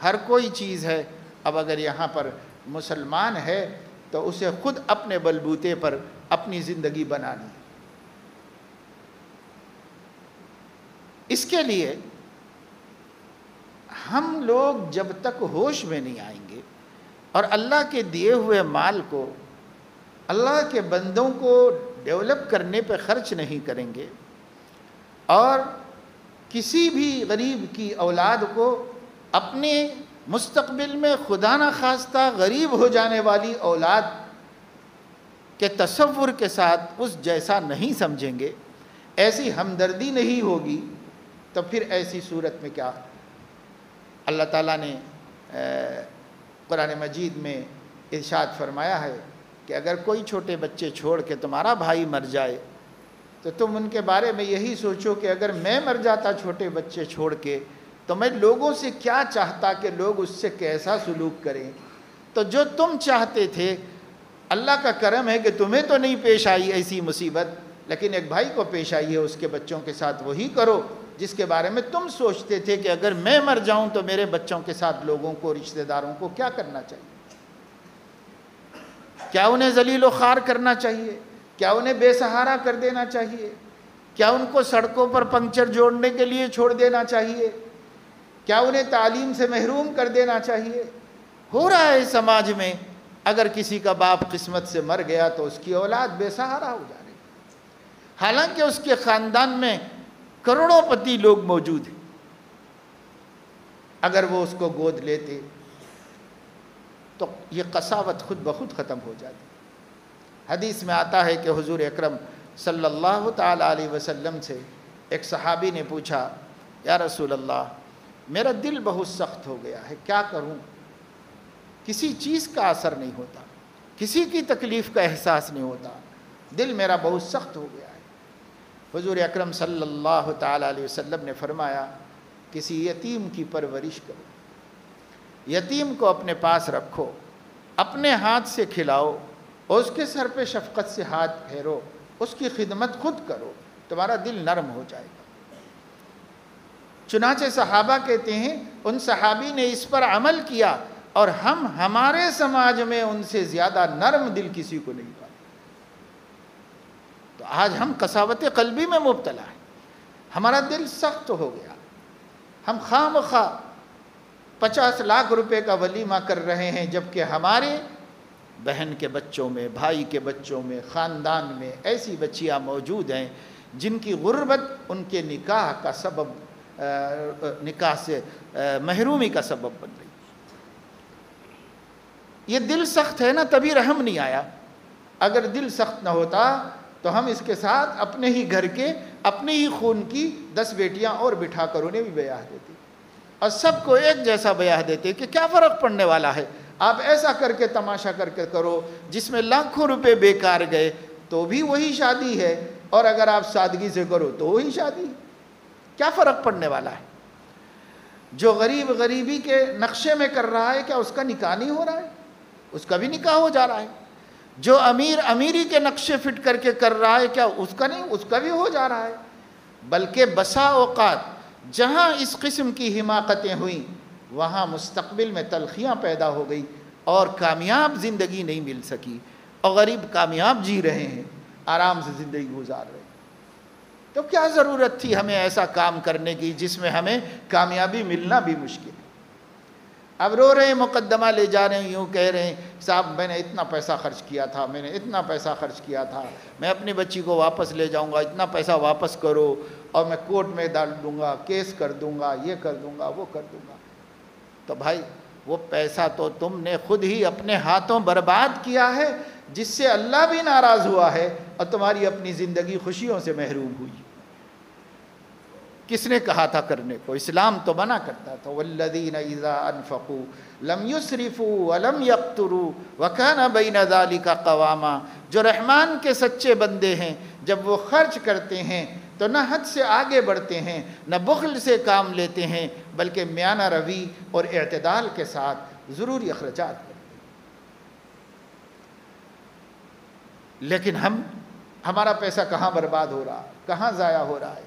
ہر کوئی چیز ہے۔ اب اگر یہاں پر مسلمان ہے تو اسے خود اپنے بلبوتے پر اپنی زندگی بنانی ہے۔ اس کے لیے ہم لوگ جب تک ہوش میں نہیں آئیں گے اور اللہ کے دیے ہوئے مال کو اللہ کے بندوں کو ڈیولپ کرنے پہ خرچ نہیں کریں گے، اور کسی بھی غریب کی اولاد کو اپنے مستقبل میں خدا نخواستہ غریب ہو جانے والی اولاد کے تصور کے ساتھ اس جیسا نہیں سمجھیں گے، ایسی ہمدردی نہیں ہوگی، تو پھر ایسی صورت میں کیا؟ اللہ تعالیٰ نے قرآن مجید میں ارشاد فرمایا ہے کہ اگر کوئی چھوٹے بچے چھوڑ کے تمہارا بھائی مر جائے تو تم ان کے بارے میں یہی سوچو کہ اگر میں مر جاتا چھوٹے بچے چھوڑ کے تو میں لوگوں سے کیا چاہتا کہ لوگ اس سے کیسا سلوک کریں۔ تو جو تم چاہتے تھے، اللہ کا کرم ہے کہ تمہیں تو نہیں پیش آئی ایسی مصیبت، لیکن ایک بھائی کو پیش آئی ہے، اس کے بچوں کے ساتھ وہی کرو جس کے بارے میں تم سوچتے تھے کہ اگر میں مر جاؤں تو میرے بچوں کے ساتھ لوگوں کو، رشتہ داروں کو کیا کرنا چاہیے؟ کیا انہیں ذلیل و خوار کرنا چاہیے؟ کیا انہیں بے سہارا کر دینا چاہیے؟ کیا ان کو سڑکوں پر پنکچر جوڑنے کے لیے چھوڑ دینا چاہیے؟ کیا انہیں تعلیم سے محروم کر دینا چاہیے؟ ہو رہا ہے سماج میں، اگر کسی کا باپ قسمت سے مر گیا تو اس کی اولاد بے سہارا ہو جا رہی، حالانکہ اس کے خاندان میں کروڑوں پتی لوگ موجود ہیں۔ اگر وہ اس کو گود لیتے تو یہ قساوت خود بخود ختم ہو جاتی۔ حدیث میں آتا ہے کہ حضور اکرم صلی اللہ تعالیٰ علیہ وسلم سے ایک صحابی نے پوچھا، یا رسول اللہ، میرا دل بہت سخت ہو گیا ہے، کیا کروں؟ کسی چیز کا اثر نہیں ہوتا، کسی کی تکلیف کا احساس نہیں ہوتا، دل میرا بہت سخت ہو گیا ہے۔ حضور اکرم صلی اللہ تعالیٰ علیہ وسلم نے فرمایا، کسی یتیم کی پرورش کرو، یتیم کو اپنے پاس رکھو، اپنے ہاتھ سے کھلاؤ اور اس کے سر پہ شفقت سے ہاتھ پھیرو، اس کی خدمت خود کرو، تمہارا دل نرم ہو جائے گا۔ چنانچہ صحابہ کہتے ہیں ان صحابی نے اس پر عمل کیا، اور ہم ہمارے سماج میں ان سے زیادہ نرم دل کسی کو نہیں پاتے۔ تو آج ہم قساوت قلبی میں مبتلا ہیں، ہمارا دل سخت ہو گیا، ہم خواہ مخواہ 50 لاکھ روپے کا ولیمہ کر رہے ہیں، جبکہ ہمارے بہن کے بچوں میں، بھائی کے بچوں میں، خاندان میں ایسی بچیاں موجود ہیں جن کی غربت ان کے نکاح کا سبب نکاح سے محرومی کا سبب بن رہی. یہ دل سخت ہے نا، تبھی رحم نہیں آیا. اگر دل سخت نہ ہوتا تو ہم اس کے ساتھ اپنے ہی گھر کے اپنے ہی خون کی 10 بیٹیاں اور بٹھا کر انہیں بھی بیاہ دیتے اور سب کو ایک جیسا بیاہ دیتے کہ کیا فرق پڑنے والا ہے. آپ ایسا کر کے تماشا کر کے کرو جس میں لاکھوں روپے بیکار گئے تو بھی وہی شادی ہے، اور اگر آپ سادگی سے کرو تو وہی شادی ہے. کیا فرق پڑنے والا ہے؟ جو غریب غریبی کے نقشے میں کر رہا ہے کیا اس کا نکاح نہیں ہو رہا ہے؟ اس کا بھی نکاح ہو جا رہا ہے. جو امیر امیری کے نقشے فٹ کر کے کر رہا ہے کیا اس کا نہیں، اس کا بھی ہو جا رہا ہے. بلکہ بسا اوقات جہاں اس قسم کی حماقتیں ہوئیں وہاں مستقبل میں تلخیاں پیدا ہو گئی اور کامیاب زندگی نہیں مل سکی، اور غریب کامیاب جی رہے ہیں، آرام سے زندگی گزار رہے ہیں. تو کیا ضرورت تھی ہمیں ایسا کام کرنے کی جس میں ہمیں کامیابی ملنا بھی مشکل ہے. اب رو رہے ہیں، مقدمہ لے جا رہے ہیں، یوں کہہ رہے ہیں صاحب میں نے اتنا پیسہ خرچ کیا تھا، میں نے اتنا پیسہ خرچ کیا تھا، میں اپنی بچی کو واپس لے جاؤں گا، اتنا پیسہ واپس کرو اور میں کورٹ میں ڈال دوں گا، کیس کر دوں گا، یہ کر دوں گا، وہ کر دوں گا. تو بھائی وہ پیسہ تو تم نے خود ہی اپنے ہاتھوں برباد کیا ہے، جس سے اللہ بھی ناراض ہوا ہے اور تمہاری اپنی زندگی خوشیوں سے محروم ہوئی. کس نے کہا تھا کرنے کو؟ اسلام تو منع کرتا تھا. والذین اذا انفقوا لم یسرفوا ولم یقتروا وکان بین ذلک قواما. جو رحمان کے سچے بندے ہیں جب وہ خرچ کرتے ہیں تو نہ حد سے آگے بڑھتے ہیں، نہ بخل سے کام لیتے ہیں، بلکہ میانہ روی اور اعتدال کے ساتھ ضروری اخراجات کرتے ہیں. لیکن ہمارا پیسہ کہاں برباد ہو رہا ہے، کہاں ضائع ہو رہا ہے.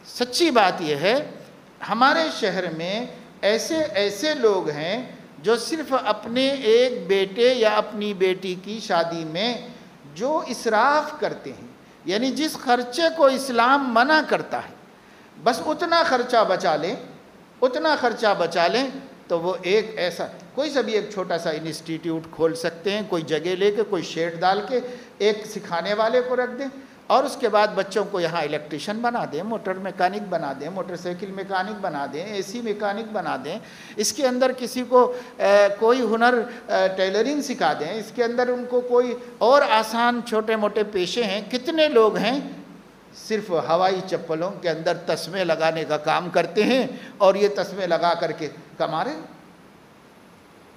سچی بات یہ ہے ہمارے شہر میں ایسے لوگ ہیں جو صرف اپنے ایک بیٹے یا اپنی بیٹی کی شادی میں جو اسراف کرتے ہیں، یعنی جس خرچے کو اسلام منع کرتا ہے بس اتنا خرچہ بچا لیں تو وہ ایک ایسا کوئی سا بھی ایک چھوٹا سا انسٹیٹیوٹ کھول سکتے ہیں، کوئی جگہ لے کے، کوئی شیڈ ڈال کے ایک سکھانے والے کو رکھ دیں اور اس کے بعد بچوں کو یہاں الیکٹریشین بنا دیں، موٹر میکینک بنا دیں، موٹر سائیکل میکینک بنا دیں، اے سی میکینک بنا دیں. اس کے اندر کسی کو کوئی ہنر ٹیلرنگ سکھا دیں، اس کے اندر ان کو کوئی اور آسان چھوٹے موٹے پیشے ہیں. کتنے لوگ ہیں صرف ہوائی چپلوں کے اندر تسمے لگانے کا کام کرتے ہیں اور یہ تسمے لگا کر کے کما رہے ہیں.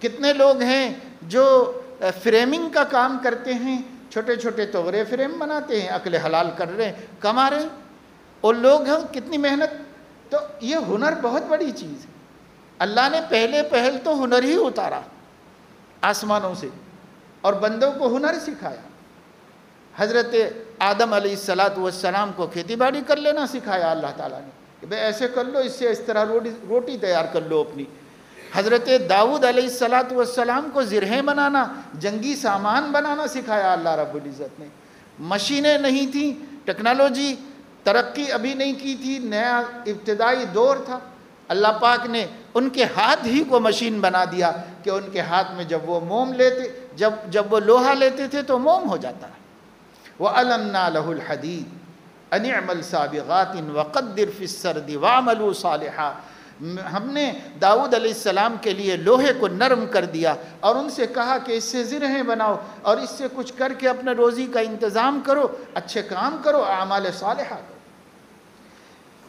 کتنے لوگ ہیں جو فریمنگ کا کام کرتے ہیں، چھوٹے چھوٹے توغرے فریم بناتے ہیں، عقل حلال کر رہے ہیں، کما رہے ہیں. اور لوگ ہیں کتنی محنت. تو یہ ہنر بہت بڑی چیز ہے. اللہ نے پہل تو ہنر ہی اتارا آسمانوں سے اور بندوں کو ہنر سکھایا. حضرت آدم علیہ السلام کو کھیتی باڑی کر لینا سکھایا اللہ تعالیٰ نے کہ بھئی ایسے کر لو، اس سے اس طرح روٹی تیار کر لو اپنی. حضرت داؤد علیہ السلام کو زرہیں بنانا، جنگی سامان بنانا سکھایا اللہ رب العزت نے. مشینیں نہیں تھیں، ٹیکنالوجی ترقی ابھی نہیں کی تھی، نیا ابتدائی دور تھا. اللہ پاک نے ان کے ہاتھ ہی کو مشین بنا دیا کہ ان کے ہاتھ میں جب وہ لوہا لیتے تھے تو موم ہو جاتا ہے. وَأَلَنَّا لَهُ الْحَدِيدَ أَنِ اعْمَلْ سَابِغَاتٍ وَقَدِّرْ فِي السَّرْدِ وَعْمَلُوا صَالِحًا. ہم نے داؤد علیہ السلام کے لیے لوہے کو نرم کر دیا اور ان سے کہا کہ اس سے زرہیں بناؤ اور اس سے کچھ کر کے اپنے روزی کا انتظام کرو، اچھے کام کرو، اعمال صالحہ کرو.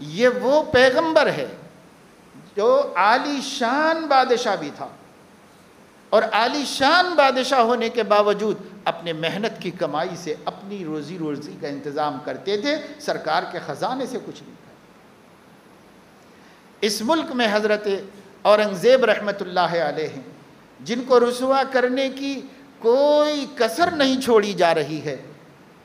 یہ وہ پیغمبر ہے جو عالی شان بادشاہ بھی تھا اور عالی شان بادشاہ ہونے کے باوجود اپنے محنت کی کمائی سے اپنی روزی کا انتظام کرتے تھے، سرکار کے خزانے سے کچھ نہیں. اس ملک میں حضرت اورنگزیب رحمۃ اللہ علیہ ہیں جن کو رسوا کرنے کی کوئی کسر نہیں چھوڑی جا رہی ہے.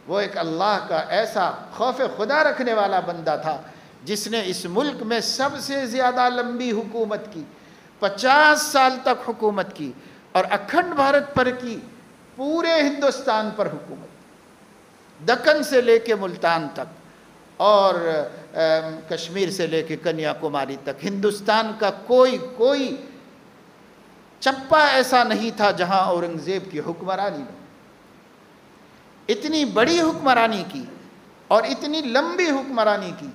وہ ایک اللہ کا ایسا خوف خدا رکھنے والا بندہ تھا جس نے اس ملک میں سب سے زیادہ لمبی حکومت کی، 50 سال تک حکومت کی اور اکھنڈ بھارت پر کی، پورے ہندوستان پر حکومت، دکن سے لے کے ملتان تک اور کشمیر سے لے کے کنیا کماری تک. ہندوستان کا کوئی چپا ایسا نہیں تھا جہاں اورنگزیب کی حکمرانی نے اتنی بڑی حکمرانی کی اور اتنی لمبی حکمرانی کی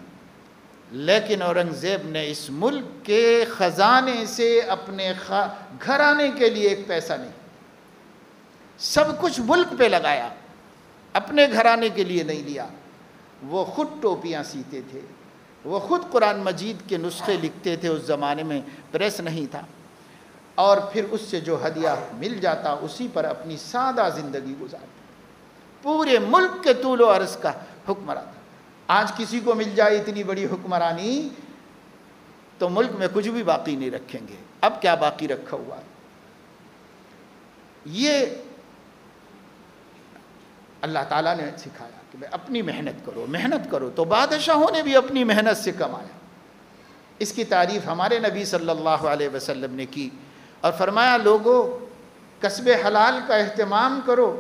لیکن اورنگزیب نے اس ملک کے خزانے سے اپنے گھرانے کے لیے ایک پیسہ نہیں، سب کچھ ملک پہ لگایا، اپنے گھرانے کے لیے نہیں لیا۔ وہ خود ٹوپیاں سیتے تھے، وہ خود قرآن مجید کے نسخے لکھتے تھے، اس زمانے میں پریس نہیں تھا، اور پھر اس سے جو ہدیہ مل جاتا اسی پر اپنی سادہ زندگی گزارتے، پورے ملک کے طول و عرض کا حکمراں تھا۔ آج کسی کو مل جائے اتنی بڑی حکمرانی تو ملک میں کچھ بھی باقی نہیں رکھیں گے، اب کیا باقی رکھا ہوا ہے؟ یہ اللہ تعالیٰ نے سکھایا کہ بھئی اپنی محنت کرو تو بادشاہوں نے بھی اپنی محنت سے کمایا۔ اس کی تعریف ہمارے نبی صلی اللہ علیہ وسلم نے کی اور فرمایا لوگوں کسب حلال کا اہتمام کرو،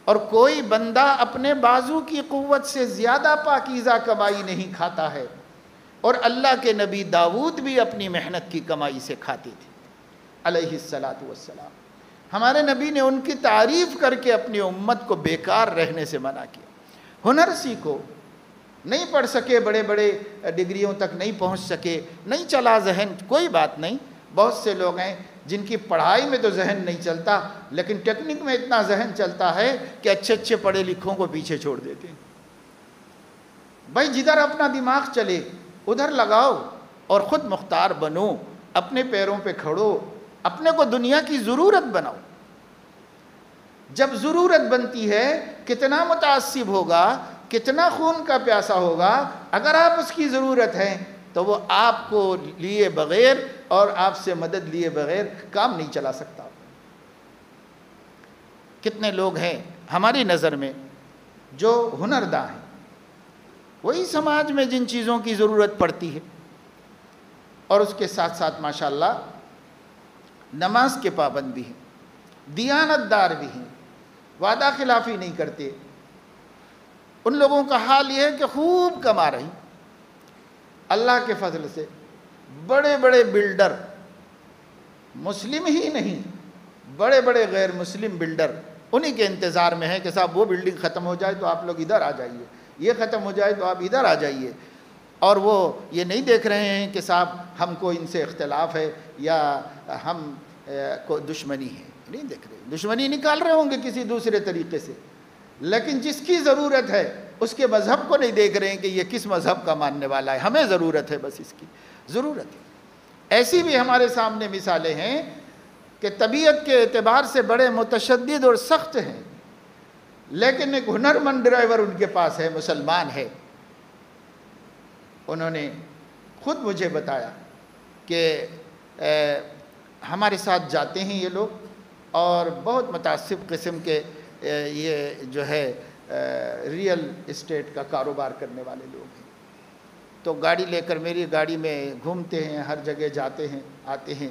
اور کوئی بندہ اپنے بازو کی قوت سے زیادہ پاکیزہ کمائی نہیں کھاتا ہے، اور اللہ کے نبی داؤد بھی اپنی محنت کی کمائی سے کھاتے تھے علیہ الصلاۃ والسلام۔ ہمارے نبی نے ان کی تعریف کر کے اپنی امت کو بیکار رہنے سے منع کیا۔ ہنر سیکھو، نہیں پڑھ سکے، بڑے بڑے ڈگریوں تک نہیں پہنچ سکے، نہیں چلا ذہن، کوئی بات نہیں۔ بہت سے لوگ ہیں جن کی پڑھائی میں تو ذہن نہیں چلتا لیکن ٹیکنک میں اتنا ذہن چلتا ہے کہ اچھے پڑھے لکھوں کو پیچھے چھوڑ دیتے ہیں۔ بھائی جدھر اپنا دماغ چلے ادھر لگاؤ اور خود مختار بنو، اپنے پیروں پہ کھڑو، اپنے کو دنیا کی ضرورت بناؤ۔ جب ضرورت بنتی ہے کتنا متعصب ہوگا، کتنا خون کا پیاسا ہوگا، اگر آپ اس کی ضرورت ہے تو وہ آپ کو لیے بغیر اور آپ سے مدد لیے بغیر کام نہیں چلا سکتا۔ کتنے لوگ ہیں ہماری نظر میں جو ہنرداں ہیں، وہی سماج میں جن چیزوں کی ضرورت پڑتی ہے اور اس کے ساتھ ساتھ ماشاءاللہ نماز کے پابند بھی ہیں، دیانت دار بھی ہیں، وعدہ خلافی نہیں کرتے۔ ان لوگوں کا حال یہ ہے کہ خوب کما رہی، اللہ کے فضل سے بڑے بڑے بلڈر، مسلم ہی نہیں بڑے بڑے غیر مسلم بلڈر انہی کے انتظار میں ہیں کہ صاحب وہ بلڈنگ ختم ہو جائے تو آپ لوگ ادھر آ جائیے، یہ ختم ہو جائے تو آپ ادھر آ جائیے، اور وہ یہ نہیں دیکھ رہے ہیں کہ صاحب ہم کو ان سے اختلاف ہے یا ہم کو دشمنی ہے، نہیں دیکھ رہے، دشمنی نکال رہے ہوں گے کسی دوسرے طریقے سے، لیکن جس کی ضرورت ہے اس کے مذہب کو نہیں دیکھ رہے ہیں کہ یہ کس مذہب کا ماننے والا ہے، ہمیں ضرورت ہے، بس اس کی ضرورت ہے۔ ایسی بھی ہمارے سامنے مثالیں ہیں کہ طبیعت کے اعتبار سے بڑے متشدد اور سخت ہیں، لیکن ایک ہنرمند ڈرائیور ان کے پاس ہے، مسلمان ہے۔ انہوں نے خود مجھے بتایا کہ ہمارے ساتھ جاتے ہیں یہ لوگ اور بہت متعصب قسم کے یہ جو ہے ریئل اسٹیٹ کا کاروبار کرنے والے لوگ ہیں، تو گاڑی لے کر میری گاڑی میں گھومتے ہیں، ہر جگہ جاتے ہیں آتے ہیں۔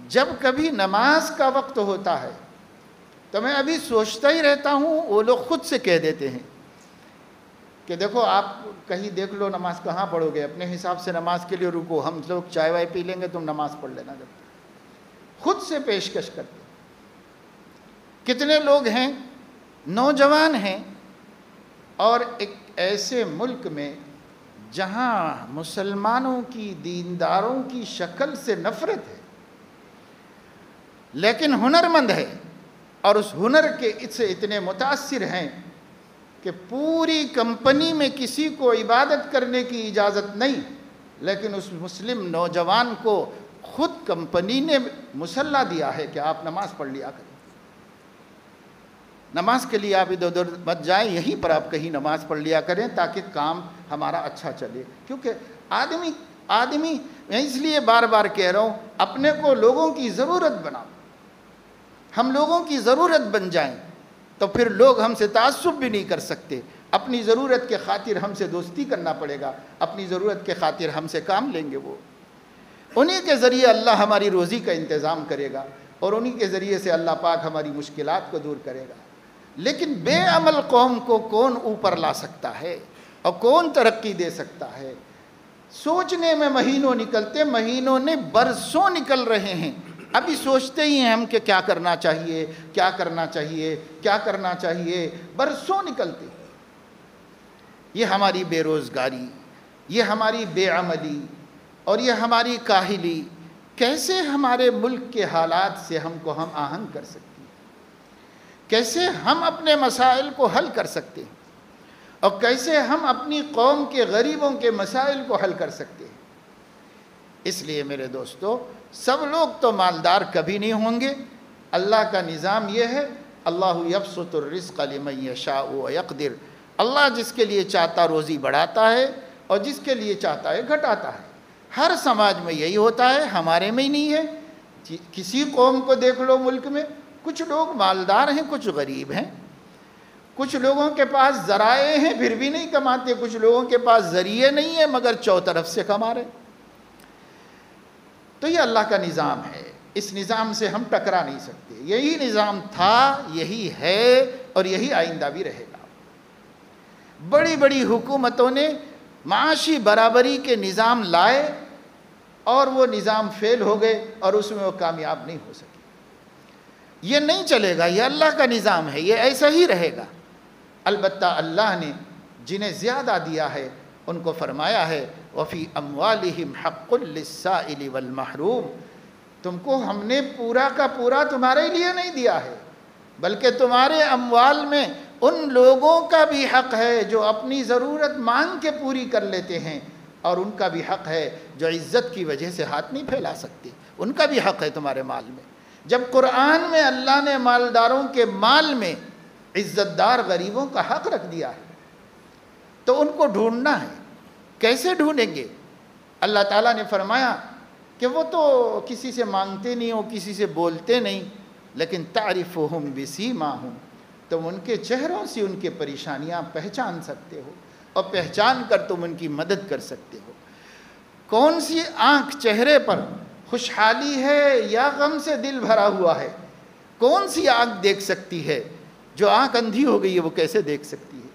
جب کبھی نماز کا وقت ہوتا ہے تو میں ابھی سوچتا ہی رہتا ہوں، وہ لوگ خود سے کہہ دیتے ہیں کہ دیکھو آپ کہیں دیکھ لو نماز کہاں پڑھو گے، اپنے حساب سے نماز کے لیے رکو، ہم لوگ چائے وائے پی لیں گے، تم نماز پڑھ لینا، جب خود سے پیشکش کرتے۔ کتنے لوگ ہیں نوجوان ہیں اور ایک ایسے ملک میں جہاں مسلمانوں کی، دینداروں کی شکل سے نفرت ہے، لیکن ہنرمند ہے اور اس ہنر کے سے اتنے متاثر ہیں کہ پوری کمپنی میں کسی کو عبادت کرنے کی اجازت نہیں، لیکن اس مسلم نوجوان کو خود کمپنی نے مسلح دیا ہے کہ آپ نماز پڑھ لیا کریں، نماز کے لیے آپ ادھر ادھر مت جائیں، یہیں پر آپ کہیں نماز پڑھ لیا کریں تاکہ کام ہمارا اچھا چلے۔ کیونکہ آدمی میں اس لیے بار بار کہہ رہا ہوں، اپنے کو لوگوں کی ضرورت بناؤ، ہم لوگوں کی ضرورت بن جائیں تو پھر لوگ ہم سے تعصب بھی نہیں کر سکتے، اپنی ضرورت کے خاطر ہم سے دوستی کرنا پڑے گا، اپنی ضرورت کے خاطر ہم سے کام لیں گے، وہ انہی کے ذریعے اللہ ہماری روزی کا انتظام کرے گا اور انہی کے ذریعے سے اللہ پاک ہماری مشکلات کو دور کرے گا۔ لیکن بے عمل قوم کو کون اوپر لا سکتا ہے اور کون ترقی دے سکتا ہے؟ سوچنے میں مہینوں نکلتے، مہینوں نے برسوں نکل رہے ہیں، ابھی سوچتے ہی ہیں ہم کہ کیا کرنا چاہیے، کیا کرنا چاہیے، کیا کرنا چاہیے، برسوں نکلتے۔ یہ ہماری بے روزگاری، یہ ہماری بے عملی اور یہ ہماری کاہلی کیسے ہمارے ملک کے حالات سے ہم آہنگ کر سکتی ہے؟ کیسے ہم اپنے مسائل کو حل کر سکتے ہیں اور کیسے ہم اپنی قوم کے غریبوں کے مسائل کو حل کر سکتے ہیں؟ اس لیے میرے دوستو، سب لوگ تو مالدار کبھی نہیں ہوں گے۔ اللہ کا نظام یہ ہے، اللہ یبسط الرزق لمن یشاء ویقدر، اللہ جس کے لیے چاہتا روزی بڑھاتا ہے اور جس کے لیے چاہتا ہے گھٹاتا ہے۔ ہر سماج میں یہی ہوتا ہے، ہمارے میں ہی نہیں ہے۔ کسی قوم کو دیکھ لو ملک میں، کچھ لوگ مالدار ہیں، کچھ غریب ہیں، کچھ لوگوں کے پاس ذرائع ہیں پھر بھی نہیں کماتے، کچھ لوگوں کے پاس ذریعے نہیں ہیں مگر چوطرف سے کما رہے۔ تو یہ اللہ کا نظام ہے، اس نظام سے ہم ٹکرا نہیں سکتے۔ یہی نظام تھا، یہی ہے اور یہی آئندہ بھی رہے گا۔ بڑی بڑی حکومتوں نے معاشی برابری کے نظام لائے اور وہ نظام فیل ہو گئے اور اس میں وہ کامیاب نہیں ہو سکے۔ یہ نہیں چلے گا، یہ اللہ کا نظام ہے، یہ ایسا ہی رہے گا۔ البتہ اللہ نے جنہیں زیادہ دیا ہے ان کو فرمایا ہے وَفِي أَمْوَالِهِمْ حَقٌّ لِلسَّائِلِ وَالْمَحْرُومِ، تم کو ہم نے پورا کا پورا تمہارے لیے نہیں دیا ہے، بلکہ تمہارے اموال میں ان لوگوں کا بھی حق ہے جو اپنی ضرورت مانگ کے پوری کر لیتے ہیں، اور ان کا بھی حق ہے جو عزت کی وجہ سے ہاتھ نہیں پھیلا سکتے، ان کا بھی حق ہے تمہارے مال میں۔ جب قرآن میں اللہ نے مالداروں کے مال میں عزت دار غریبوں کا حق رکھ دیا ہے تو ان کو ڈھونڈنا ہے۔ کیسے ڈھونڈیں گے؟ اللہ تعالیٰ نے فرمایا کہ وہ تو کسی سے مانگتے نہیں ہو، کسی سے بولتے نہیں، لیکن تعرفہم بسیماہم، تم ان کے چہروں سے ان کے پریشانیاں پہچان سکتے ہو اور پہچان کر تم ان کی مدد کر سکتے ہو۔ کون سی آنکھ چہرے پر خوشحالی ہے یا غم سے دل بھرا ہوا ہے؟ کون سی آنکھ دیکھ سکتی ہے؟ جو آنکھ اندھی ہو گئی ہے وہ کیسے دیکھ سکتی ہے؟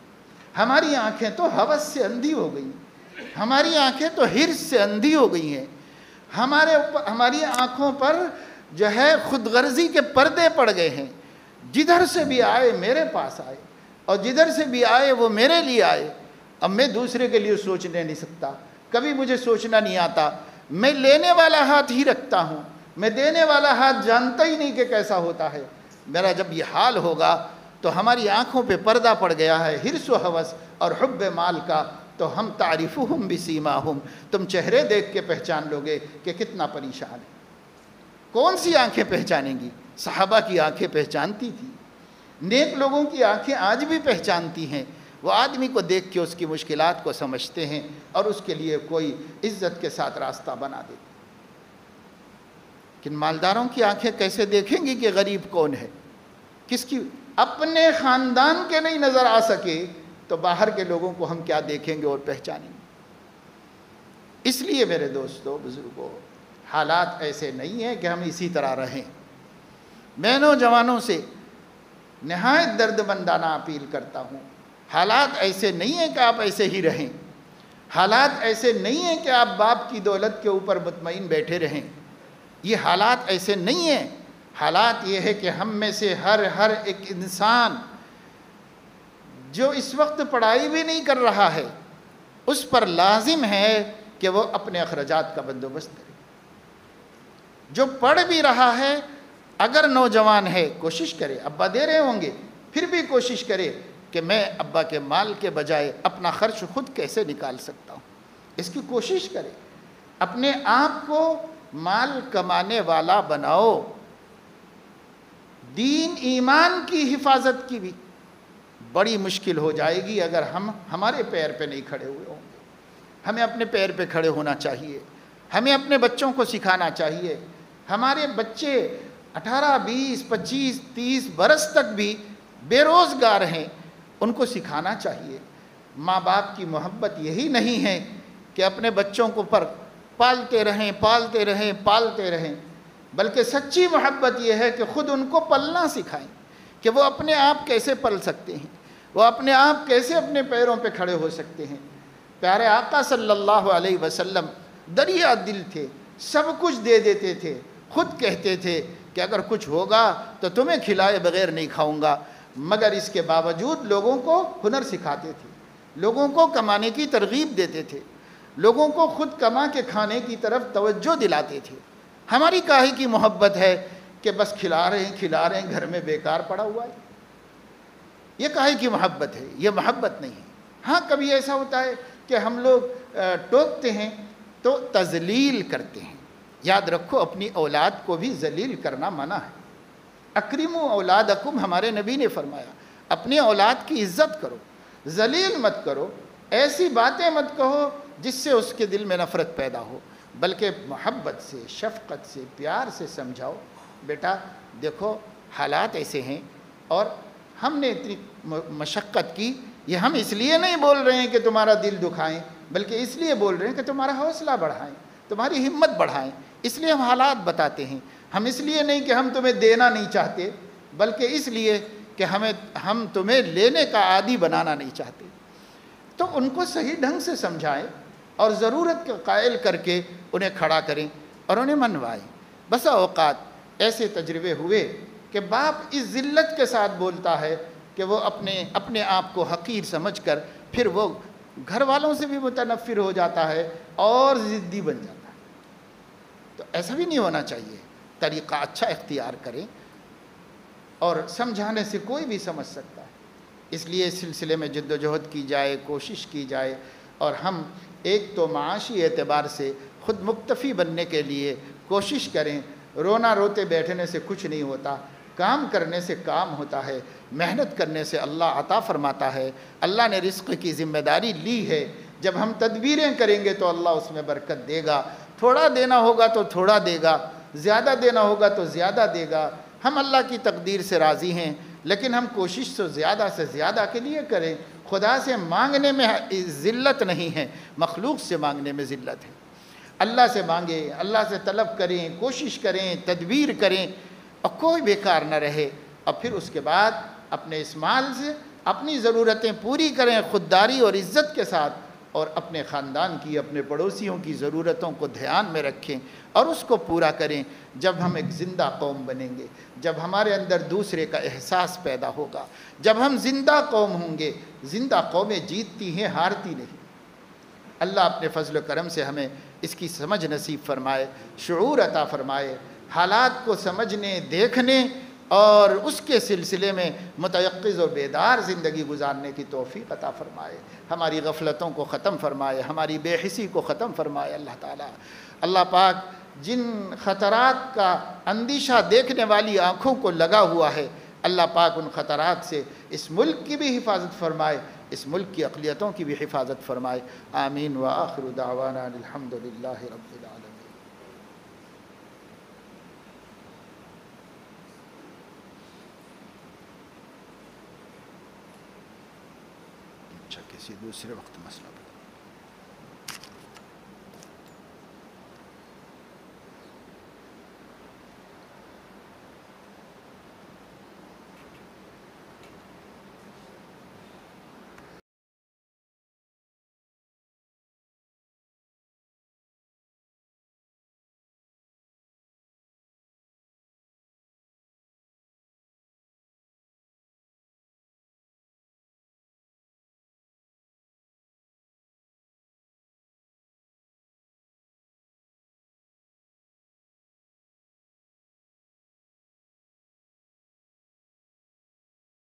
ہماری آنکھیں تو ہوس سے اندھی ہو گئی ہیں، ہماری آنکھیں تو حرص سے اندھی ہو گئی ہیں، ہماری آنکھوں پر جو ہے خود غرضی کے پردے پڑ گئے ہیں۔ جدھر سے بھی آئے میرے پاس آئے اور جدھر سے بھی آئے وہ میرے لیے آئے۔ اب میں دوسرے کے لیے سوچنے نہیں سکتا، کبھی مجھے سوچنا نہیں آتا۔ میں لینے والا ہاتھ ہی رکھتا ہوں، میں دینے والا ہاتھ جانتا ہی نہیں کہ کیسا ہوتا ہے۔ میرا جب یہ حال ہوگا تو ہماری آنکھوں پہ پردہ پڑ گیا ہے حرص و ہوس اور حب مال کا، تو ہم تعرفہم بسیماہم، تم چہرے دیکھ کے پہچان لو گے کہ کتنا پریشان ہے۔ کون سی آنکھیں پہچانیں گی؟ صحابہ کی آنکھیں پہچانتی تھی، نیک لوگوں کی آنکھیں آج بھی پہچانتی ہیں۔ وہ آدمی کو دیکھ کے اس کی مشکلات کو سمجھتے ہیں اور اس کے لیے کوئی عزت کے ساتھ راستہ بنا دیتے ہیں۔ لیکن مالداروں کی آنکھیں کیسے دیکھیں گی کہ غریب کون ہے؟ کس کی اپنے خاندان کے نہیں نظر آ سکے تو باہر کے لوگوں کو ہم کیا دیکھیں گے اور پہچانیں گے؟ اس لیے میرے دوستو، بزرگوں، حالات ایسے نہیں ہیں کہ ہم اسی طرح رہیں۔ میں نوجوانوں سے نہایت درد مندانہ اپیل کرتا ہوں، حالات ایسے نہیں ہیں کہ آپ ایسے ہی رہیں، حالات ایسے نہیں ہیں کہ آپ باپ کی دولت کے اوپر مطمئن بیٹھے رہیں، یہ حالات ایسے نہیں ہیں۔ حالات یہ ہے کہ ہم میں سے ہر ایک انسان جو اس وقت پڑھائی بھی نہیں کر رہا ہے، اس پر لازم ہے کہ وہ اپنے اخراجات کا بندوبست کرے۔ جو پڑھ بھی رہا ہے، اگر نوجوان ہے، کوشش کرے، ابا دے رہے ہوں گے پھر بھی کوشش کرے کہ میں ابا کے مال کے بجائے اپنا خرچ خود کیسے نکال سکتا ہوں، اس کی کوشش کرے۔ اپنے آپ کو مال کمانے والا بناؤ۔ دین ایمان کی حفاظت کی بھی بڑی مشکل ہو جائے گی اگر ہم ہمارے پیر پہ نہیں کھڑے ہوئے ہوں گے۔ ہمیں اپنے پیر پہ کھڑے ہونا چاہیے، ہمیں اپنے بچوں کو سکھانا چاہیے۔ ہمارے بچے 18، 20، 25، 30 برس تک بھی بے روزگار ہیں، ان کو سکھانا چاہیے۔ ماں باپ کی محبت یہی نہیں ہے کہ اپنے بچوں کو پر پالتے رہیں، بلکہ سچی محبت یہ ہے کہ خود ان کو پلنا سکھائیں کہ وہ اپنے آپ کیسے پل سکتے ہیں، وہ اپنے آپ کیسے اپنے پیروں پہ کھڑے ہو سکتے ہیں۔ پیارے آقا صلی اللہ علیہ وسلم دریا دل تھے، سب کچھ دے دیتے تھے، خود کہتے تھے کہ اگر کچھ ہوگا تو تمہیں کھلائے بغیر نہیں کھاؤں گا، مگر اس کے باوجود لوگوں کو ہنر سکھاتے تھے، لوگوں کو کمانے کی ترغیب دیتے تھے۔ لوگوں کو خود کما کے کھانے کی طرف توجہ دلاتے تھے۔ ہماری کاہے کی محبت ہے کہ بس کھلا رہے ہیں گھر میں بیکار پڑا ہوا ہے؟ یہ کاہے کی محبت ہے؟ یہ محبت نہیں ہے۔ ہاں کبھی ایسا ہوتا ہے کہ ہم لوگ ٹوکتے ہیں تو تذلیل کرتے ہیں۔ یاد رکھو اپنی اولاد کو بھی ذلیل کرنا منع ہے۔ اکرموا اولادکم ہمارے نبی نے فرمایا، اپنی اولاد کی عزت کرو، ذلیل مت کرو، ایسی باتیں مت کہو جس سے اس کے دل میں نفرت پیدا ہو، بلکہ محبت سے، شفقت سے، پیار سے سمجھاؤ، بیٹا دیکھو حالات ایسے ہیں اور ہم نے اتنی مشقت کی، یہ ہم اس لیے نہیں بول رہے ہیں کہ تمہارا دل دکھائیں، بلکہ اس لیے بول رہے ہیں کہ تمہارا حوصلہ بڑھائیں، تمہاری ہمت بڑھائیں، اس لیے ہم حالات بتاتے ہیں۔ ہم اس لیے نہیں کہ ہم تمہیں دینا نہیں چاہتے، بلکہ اس لیے کہ ہم تمہیں لینے کا عادی بنانا نہیں چاہتے۔ تو ان کو صحیح ڈھنگ سے سمجھائیں اور ضرورت کے قائل کر کے انہیں کھڑا کریں اور انہیں منوائیں۔ بسا اوقات ایسے تجربے ہوئے کہ باپ اس ذلت کے ساتھ بولتا ہے کہ وہ اپنے آپ کو حقیر سمجھ کر پھر وہ گھر والوں سے بھی متنفر ہو جاتا ہے اور ضدی بن جاتا ہے۔ تو ایسا بھی نہیں ہونا چاہیے، طریقہ اچھا اختیار کریں، اور سمجھانے سے کوئی بھی سمجھ سکتا ہے۔ اس لیے اس سلسلے میں جد و جہد کی جائے، کوشش کی جائے، اور ہم ایک تو معاشی اعتبار سے خود مکتفی بننے کے لیے کوشش کریں۔ رونا روتے بیٹھنے سے کچھ نہیں ہوتا، کام کرنے سے کام ہوتا ہے، محنت کرنے سے اللہ عطا فرماتا ہے۔ اللہ نے رزق کی ذمہ داری لی ہے، جب ہم تدبیریں کریں گے تو اللہ اس میں برکت دے گا۔ تھوڑا دینا ہوگا تو تھوڑا دے گا، زیادہ دینا ہوگا تو زیادہ دے گا۔ ہم اللہ کی تقدیر سے راضی ہیں، لیکن ہم کوشش سے زیادہ کے لیے کریں۔ خدا سے مانگنے میں ذلت نہیں ہے، مخلوق سے مانگنے میں ذلت ہے۔ اللہ سے مانگیں، اللہ سے طلب کریں، کوشش کریں، تدبیر کریں، اور کوئی بیکار نہ رہے، اور پھر اس کے بعد اپنے اس مال سے اپنی ضرورتیں پوری کریں خودداری اور عزت کے ساتھ، اور اپنے خاندان کی، اپنے پڑوسیوں کی ضرورتوں کو دھیان میں رکھیں اور اس کو پورا کریں۔ جب ہم ایک زندہ قوم بنیں گے، جب ہمارے اندر دوسرے کا احساس پیدا ہوگا، جب ہم زندہ قوم ہوں گے۔ زندہ قومیں جیتتی ہیں، ہارتی نہیں۔ اللہ اپنے فضل و کرم سے ہمیں اس کی سمجھ نصیب فرمائے، شعور عطا فرمائے، حالات کو سمجھنے، دیکھنے اور اس کے سلسلے میں متیقظ اور بیدار زندگی گزارنے کی توفیق عطا فرمائے، ہماری غفلتوں کو ختم فرمائے، ہماری بے حسی کو ختم فرمائے اللہ تعالیٰ۔ اللہ پاک جن خطرات کا اندیشہ دیکھنے والی آنکھوں کو لگا ہوا ہے، اللہ پاک ان خطرات سے اس ملک کی بھی حفاظت فرمائے، اس ملک کی اقلیتوں کی بھی حفاظت فرمائے۔ آمین وآخر دعوانا الحمدللہ رب العالمین۔ اچھا، کسی دوسرے وقت مسئلہ